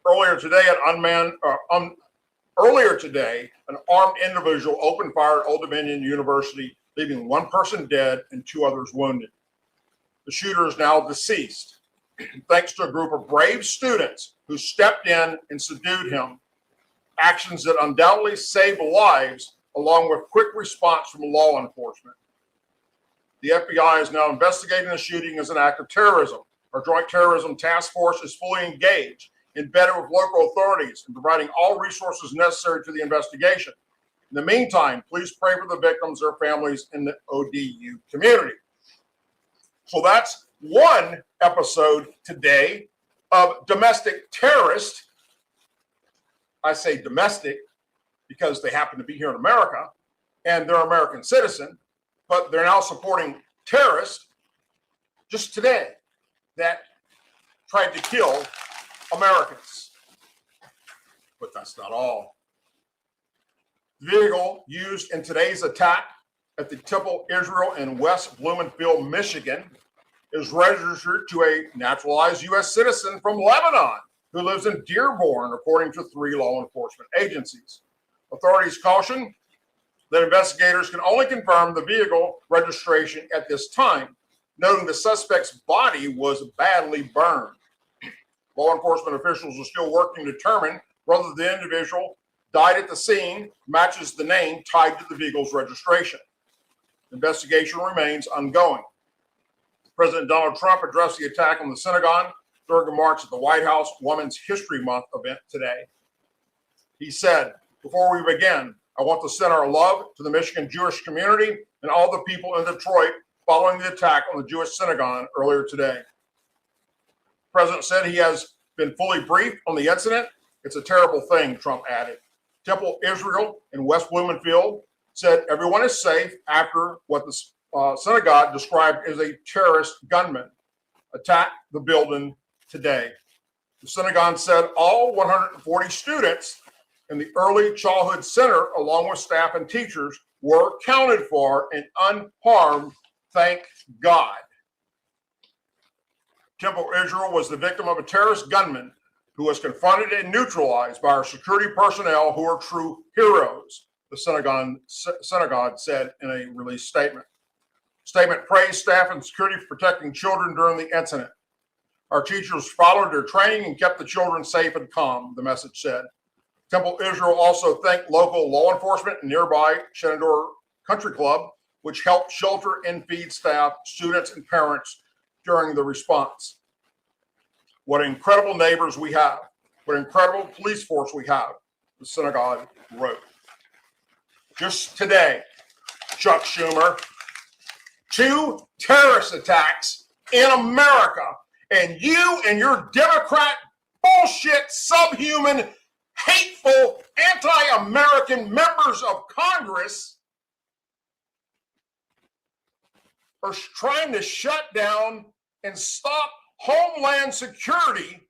Earlier today, an Earlier today, an armed individual opened fire at Old Dominion University, leaving one person dead and 2 others wounded. The shooter is now deceased, thanks to a group of brave students who stepped in and subdued him. Actions that undoubtedly saved lives, along with quick response from law enforcement. The FBI is now investigating the shooting as an act of terrorism. Our Joint Terrorism Task Force is fully engaged, embedded with local authorities, and providing all resources necessary to the investigation. In the meantime, please pray for the victims, their families, and the ODU community. So that's one episode today of domestic terrorist. I say domestic because they happen to be here in America and they're American citizen, but they're now supporting terrorists just today that tried to kill Americans. But that's not all. The vehicle used in today's attack at the Temple Israel in West Bloomfield, Michigan, is registered to a naturalized U.S. citizen from Lebanon who lives in Dearborn, according to 3 law enforcement agencies. Authorities caution that investigators can only confirm the vehicle registration at this time, noting the suspect's body was badly burned. Law enforcement officials are still working to determine whether the individual died at the scene matches the name tied to the vehicle's registration. The investigation remains ongoing. President Donald Trump addressed the attack on the synagogue during a march at the White House Women's History Month event today. He said, "Before we begin, I want to send our love to the Michigan Jewish community and all the people in Detroit following the attack on the Jewish synagogue earlier today." The president said he has been fully briefed on the incident. It's a terrible thing, Trump added. Temple Israel in West Bloomfield said everyone is safe after what the synagogue described as a terrorist gunman attacked the building today. The synagogue said all 140 students in the early childhood center, along with staff and teachers, were accounted for and unharmed, thank God. Temple Israel was the victim of a terrorist gunman who was confronted and neutralized by our security personnel who are true heroes, the synagogue said in a released statement. Statement praised staff and security for protecting children during the incident. Our teachers followed their training and kept the children safe and calm, the message said. Temple Israel also thanked local law enforcement and nearby Shenandoah Country Club, which helped shelter and feed staff, students, and parents during the response. What incredible neighbors we have. What incredible police force we have, the synagogue wrote. Just today, Chuck Schumer, 2 terrorist attacks in America, and you and your Democrat bullshit, subhuman, hateful, anti-American members of Congress are trying to shut down and stop Homeland Security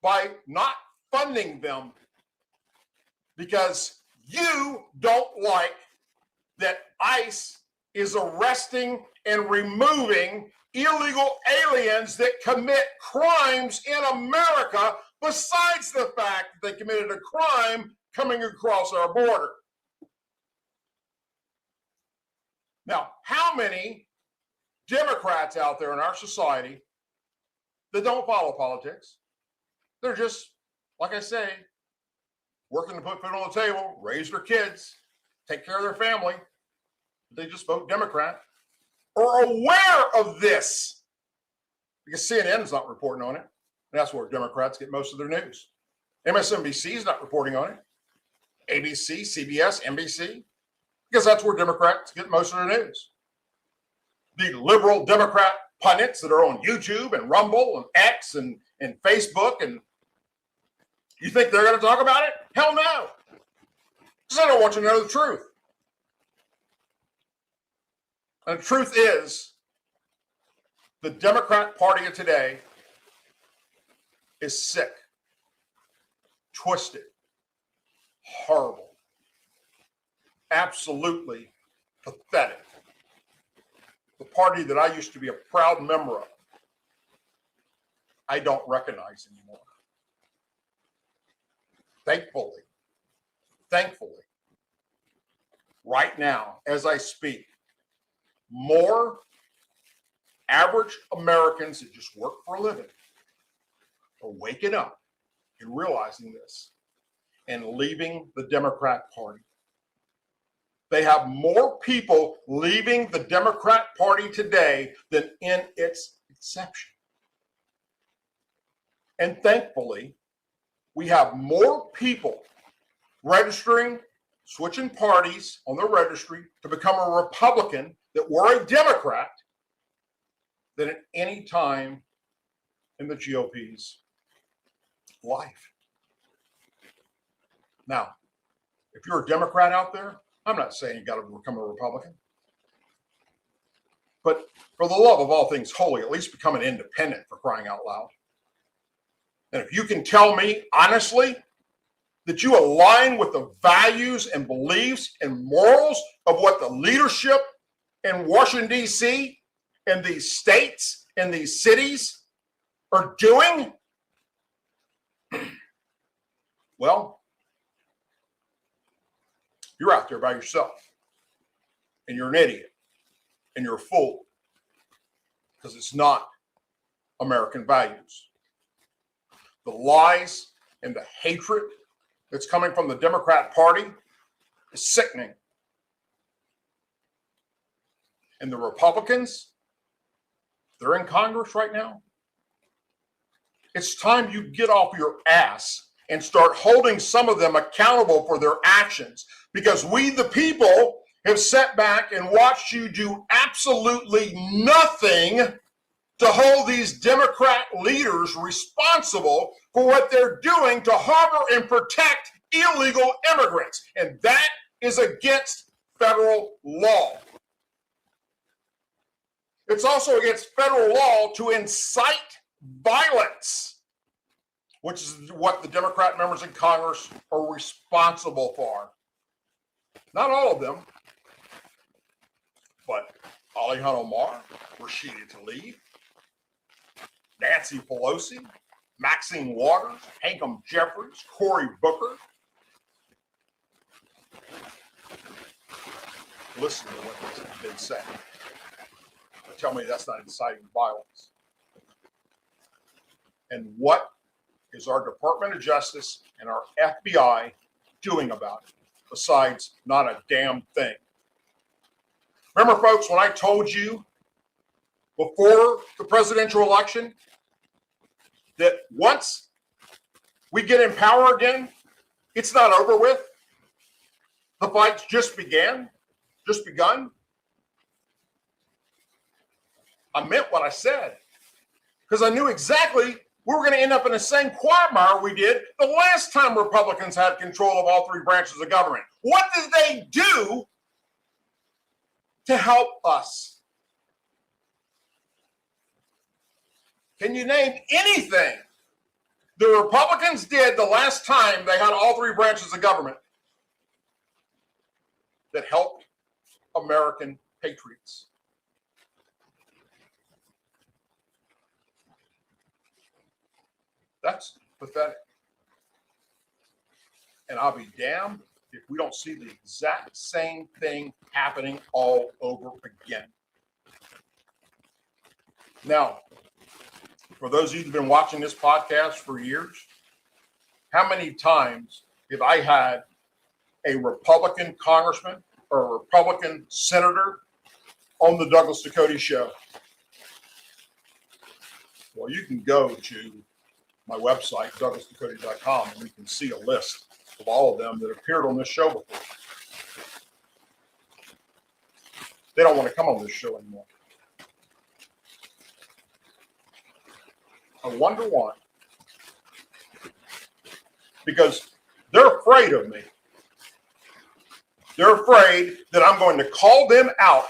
by not funding them because you don't like that ICE is arresting and removing illegal aliens that commit crimes in America, besides the fact that they committed a crime coming across our border. Now, how many Democrats out there in our society that don't follow politics? They're just, like I say, working to put food on the table, raise their kids, take care of their family. They just vote Democrat, or aware of this because CNN is not reporting on it. And that's where Democrats get most of their news. MSNBC is not reporting on it. ABC, CBS, NBC, because that's where Democrats get most of their news. The liberal Democrat pundits that are on YouTube and Rumble and X and Facebook, and you think they're going to talk about it? Hell no. Because I don't want you to know the truth. And the truth is, the Democrat Party of today is sick, twisted, horrible, absolutely pathetic. The party that I used to be a proud member of, I don't recognize anymore. Thankfully, thankfully, right now, as I speak, more average Americans that just work for a living are waking up and realizing this and leaving the Democrat Party. They have more people leaving the Democrat Party today than in its inception. And thankfully, we have more people registering, switching parties on their registry to become a Republican that were a Democrat than at any time in the GOP's life. Now, if you're a Democrat out there, I'm not saying you got to become a Republican, but for the love of all things holy, at least become an independent, for crying out loud. And if you can tell me honestly that you align with the values and beliefs and morals of what the leadership in Washington, D.C., and these states and these cities are doing, well, you're out there by yourself, and you're an idiot, and you're a fool, because it's not American values. The lies and the hatred that's coming from the Democrat Party is sickening. And the Republicans, they're in Congress right now. It's time you get off your ass and start holding some of them accountable for their actions, because we, the people, have sat back and watched you do absolutely nothing to hold these Democrat leaders responsible for what they're doing to harbor and protect illegal immigrants. And that is against federal law. It's also against federal law to incite violence, which is what the Democrat members in Congress are responsible for. Not all of them, but Ilhan Omar, Rashida Tlaib, Nancy Pelosi, Maxine Waters, Hankam Jeffries, Cory Booker. Listen to what has been said. Tell me that's not inciting violence. And what is our Department of Justice and our FBI doing about it, besides not a damn thing? Remember, folks, when I told you before the presidential election that once we get in power again, it's not over with? The fight's just begun? I meant what I said, because I knew exactly we were going to end up in the same quagmire we did the last time Republicans had control of all three branches of government. What did they do to help us? Can you name anything the Republicans did the last time they had all three branches of government that helped American patriots? That's pathetic. And I'll be damned if we don't see the exact same thing happening all over again. Now, for those of you who've been watching this podcast for years, how many times have I had a Republican congressman or a Republican senator on the Douglas Ducote Show? Well, you can go to my website, douglasducote.com, and you can see a list of all of them that appeared on this show before. They don't want to come on this show anymore. I wonder why. Because they're afraid of me. They're afraid that I'm going to call them out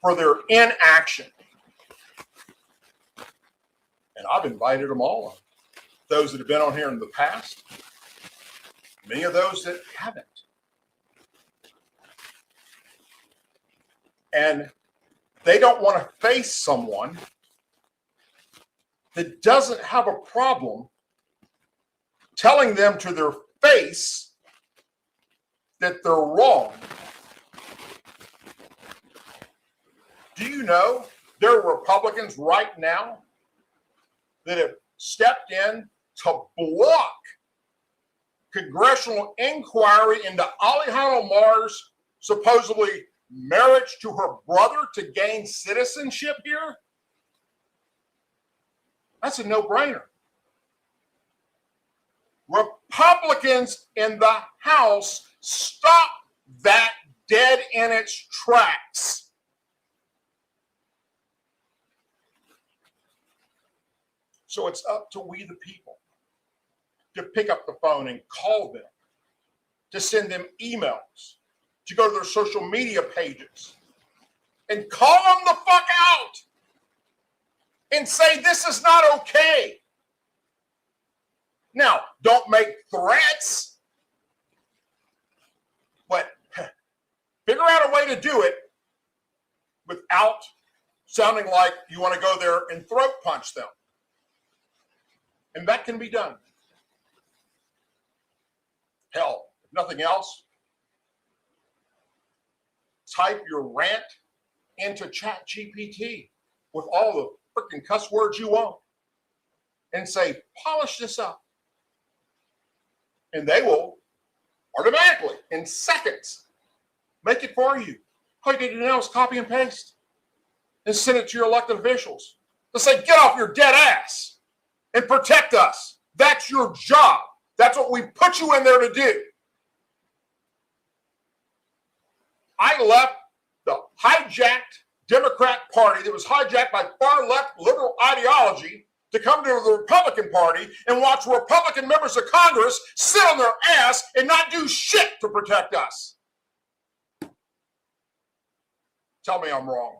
for their inaction. And I've invited them all on. Those that have been on here in the past, many of those that haven't. And they don't want to face someone that doesn't have a problem telling them to their face that they're wrong. Do you know there are Republicans right now that have stepped in to block congressional inquiry into Alejandro Mar's supposedly marriage to her brother to gain citizenship here? That's a no-brainer. Republicans in the House stop that dead in its tracks. So it's up to we the people to pick up the phone and call them, to send them emails, to go to their social media pages and call them the fuck out and say this is not okay. Now, don't make threats, but figure out a way to do it without sounding like you want to go there and throat punch them. And that can be done. Hell, if nothing else, type your rant into ChatGPT with all the freaking cuss words you want and say, polish this up. And they will automatically, in seconds, make it for you. All you need to do now is copy and paste and send it to your elected officials. To say, get off your dead ass and protect us. That's your job. That's what we put you in there to do. I left the hijacked Democrat Party that was hijacked by far left liberal ideology to come to the Republican Party and watch Republican members of Congress sit on their ass and not do shit to protect us. Tell me I'm wrong.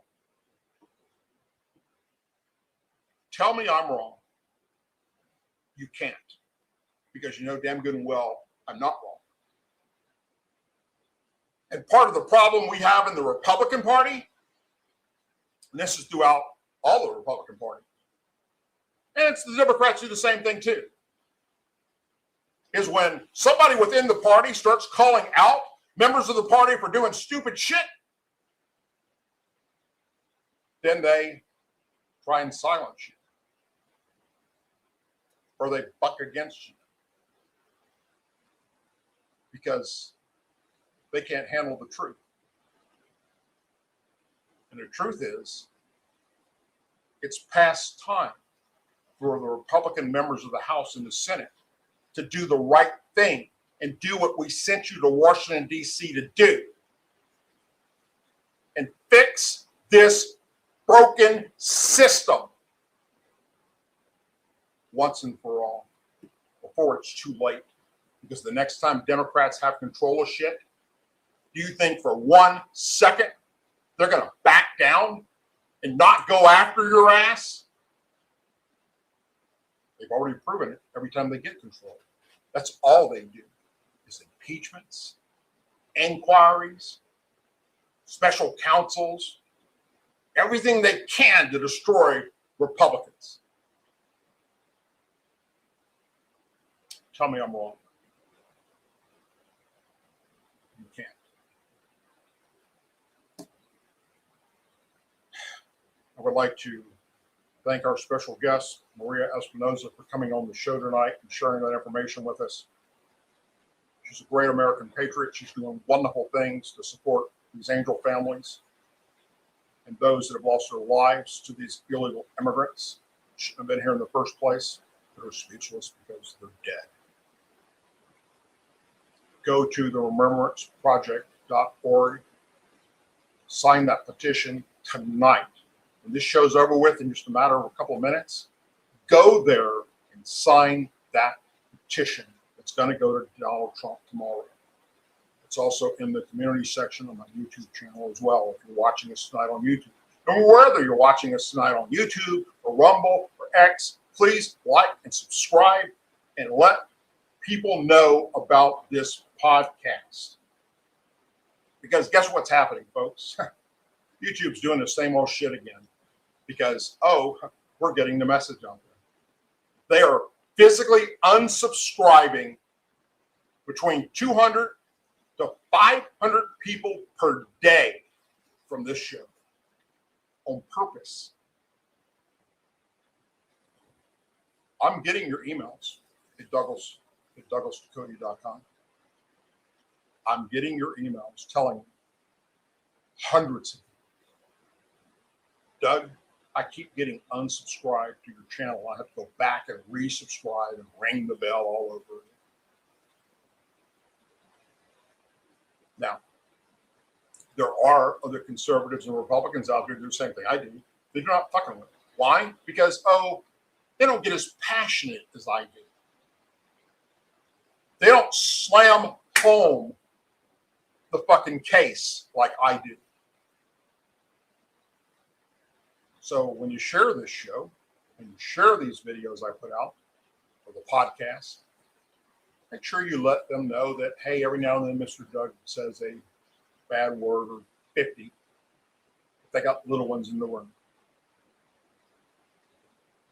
Tell me I'm wrong. You can't, because you know damn good and well I'm not wrong. And part of the problem we have in the Republican Party, and this is throughout all the Republican Party, and it's the Democrats do the same thing too, is when somebody within the party starts calling out members of the party for doing stupid shit, then they try and silence you. Or they buck against you. Because they can't handle the truth. And the truth is, it's past time for the Republican members of the House and the Senate to do the right thing and do what we sent you to Washington, D.C. to do. And fix this broken system once and for all, before it's too late. Because the next time Democrats have control of shit, do you think for 1 second they're going to back down and not go after your ass? They've already proven it every time they get control. That's all they do is impeachments, inquiries, special counsels, everything they can to destroy Republicans. Tell me I'm wrong. You can't. I would like to thank our special guest, Maria Espinoza, for coming on the show tonight and sharing that information with us. She's a great American patriot. She's doing wonderful things to support these angel families and those that have lost their lives to these illegal immigrants. Shouldn't have been here in the first place. They're speechless because they're dead. Go to the remembranceproject.org. Sign that petition tonight. When this show's over with in just a matter of a couple of minutes, go there and sign that petition. It's going to go to Donald Trump tomorrow. It's also in the community section on my YouTube channel as well, if you're watching us tonight on YouTube. And whether you're watching us tonight on YouTube or Rumble or X, please like and subscribe and let people know about this podcast. Because guess what's happening, folks? YouTube's doing the same old shit again. Because, we're getting the message out there. They are physically unsubscribing between 200 to 500 people per day from this show on purpose. I'm getting your emails at DouglasDucote.com. I'm getting your emails telling me, hundreds of them, Doug, I keep getting unsubscribed to your channel. I have to go back and resubscribe and ring the bell all over again. Now, there are other conservatives and Republicans out there who do the same thing I do. They're not fucking with it. Why? Because, they don't get as passionate as I do. They don't slam home the fucking case like I do. So when you share this show and you share these videos I put out or the podcast, make sure you let them know that, hey, every now and then Mr. Doug says a bad word or 50. If they got little ones in the room.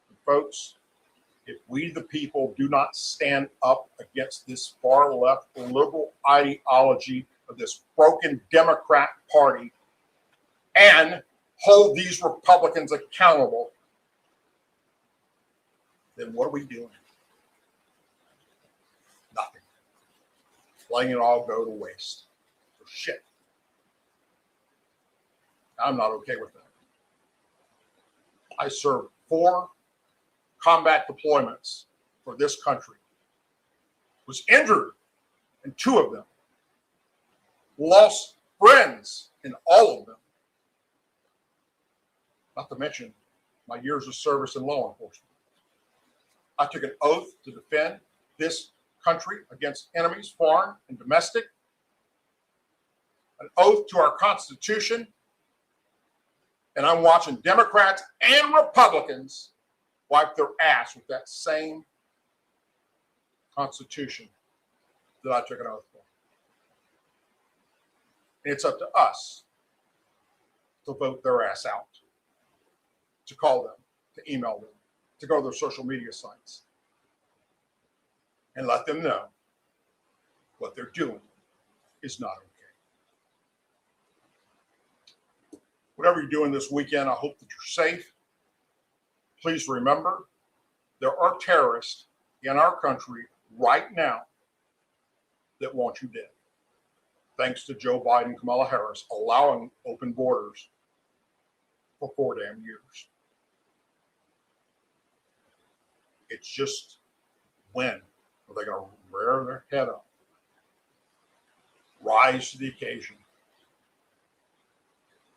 And folks, if we the people do not stand up against this far left liberal ideology of this broken Democrat Party and hold these Republicans accountable, then what are we doing? Nothing. Letting it all go to waste. For shit. I'm not okay with that. I served 4 combat deployments for this country. Was injured in 2 of them. Lost friends in all of them. Not to mention my years of service in law enforcement. I took an oath to defend this country against enemies, foreign and domestic. An oath to our Constitution. And I'm watching Democrats and Republicans wipe their ass with that same Constitution that I took an oath for. And it's up to us to vote their ass out, to call them, to email them, to go to their social media sites, and let them know what they're doing is not okay. Whatever you're doing this weekend, I hope that you're safe. Please remember, there are terrorists in our country right now that want you dead. Thanks to Joe Biden and Kamala Harris allowing open borders for 4 damn years. It's just when are they going to rear their head up, rise to the occasion,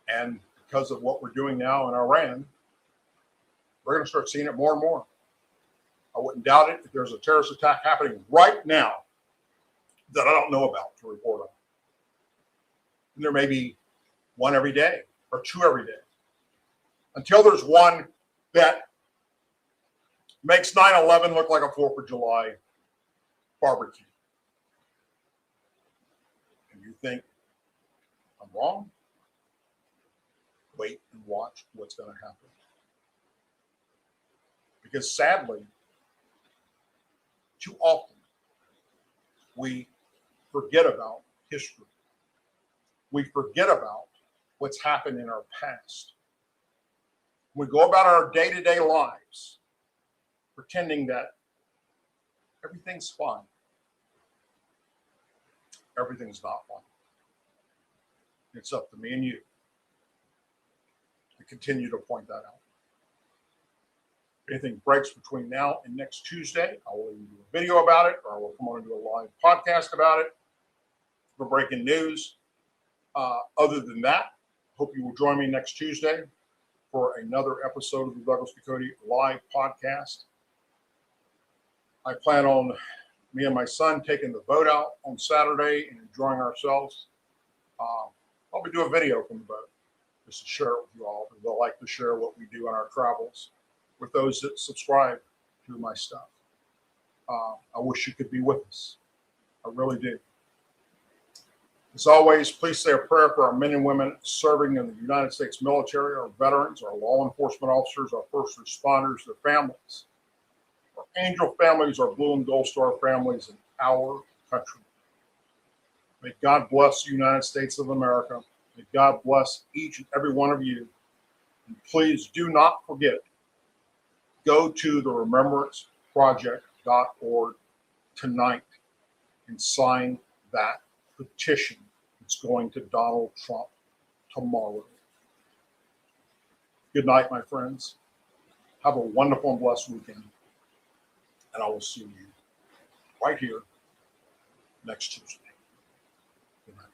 and because of what we're doing now in Iran, we're going to start seeing it more and more. I wouldn't doubt it if there's a terrorist attack happening right now that I don't know about to report on. And there may be 1 every day or 2 every day. Until there's one that makes 9/11 look like a 4th of July barbecue. And you think I'm wrong? Wait and watch what's going to happen. Because sadly, too often, we forget about history. We forget about what's happened in our past. We go about our day-to-day lives pretending that everything's fine. Everything's not fine. It's up to me and you to continue to point that out. If anything breaks between now and next Tuesday, I will either do a video about it or I will come on and do a live podcast about it for breaking news. Other than that, hope you will join me next Tuesday for another episode of the Douglas Ducote live podcast. I plan on me and my son taking the boat out on Saturday and enjoying ourselves. I'll be doing a video from the boat just to share it with you all, because I like to share what we do on our travels with those that subscribe to my stuff. I wish you could be with us. I really do. As always, please say a prayer for our men and women serving in the United States military, our veterans, our law enforcement officers, our first responders, their families, our angel families, our blue and gold star families in our country. May God bless the United States of America. May God bless each and every one of you. And please do not forget, go to the remembranceproject.org tonight and sign that petition. It's going to Donald Trump tomorrow. Good night, my friends. Have a wonderful and blessed weekend. And I will see you right here next Tuesday. Good night.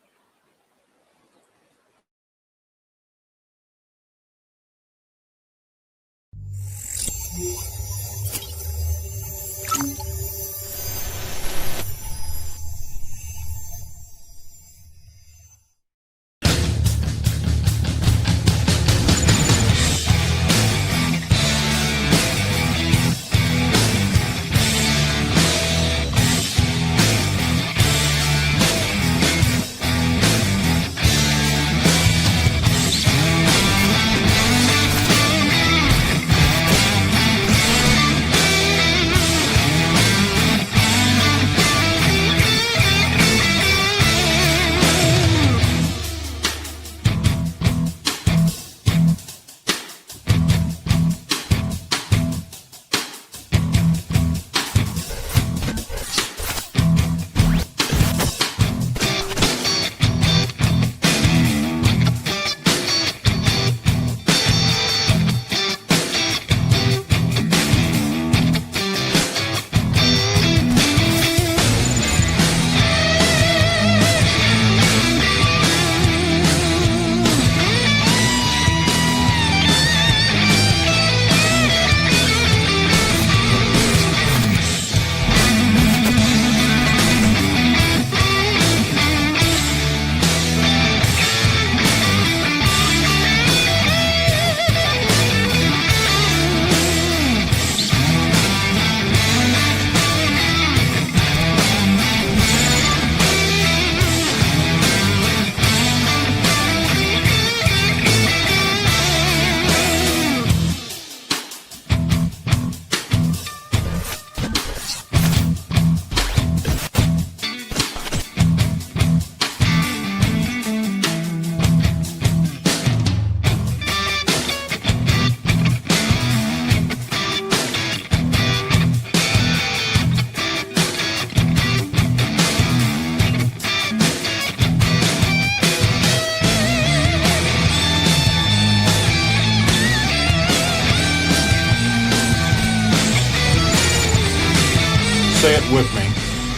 Say it with me.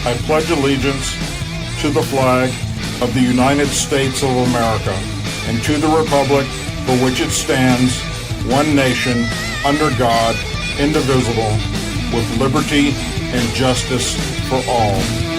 I pledge allegiance to the flag of the United States of America and to the republic for which it stands, one nation, under God, indivisible, with liberty and justice for all.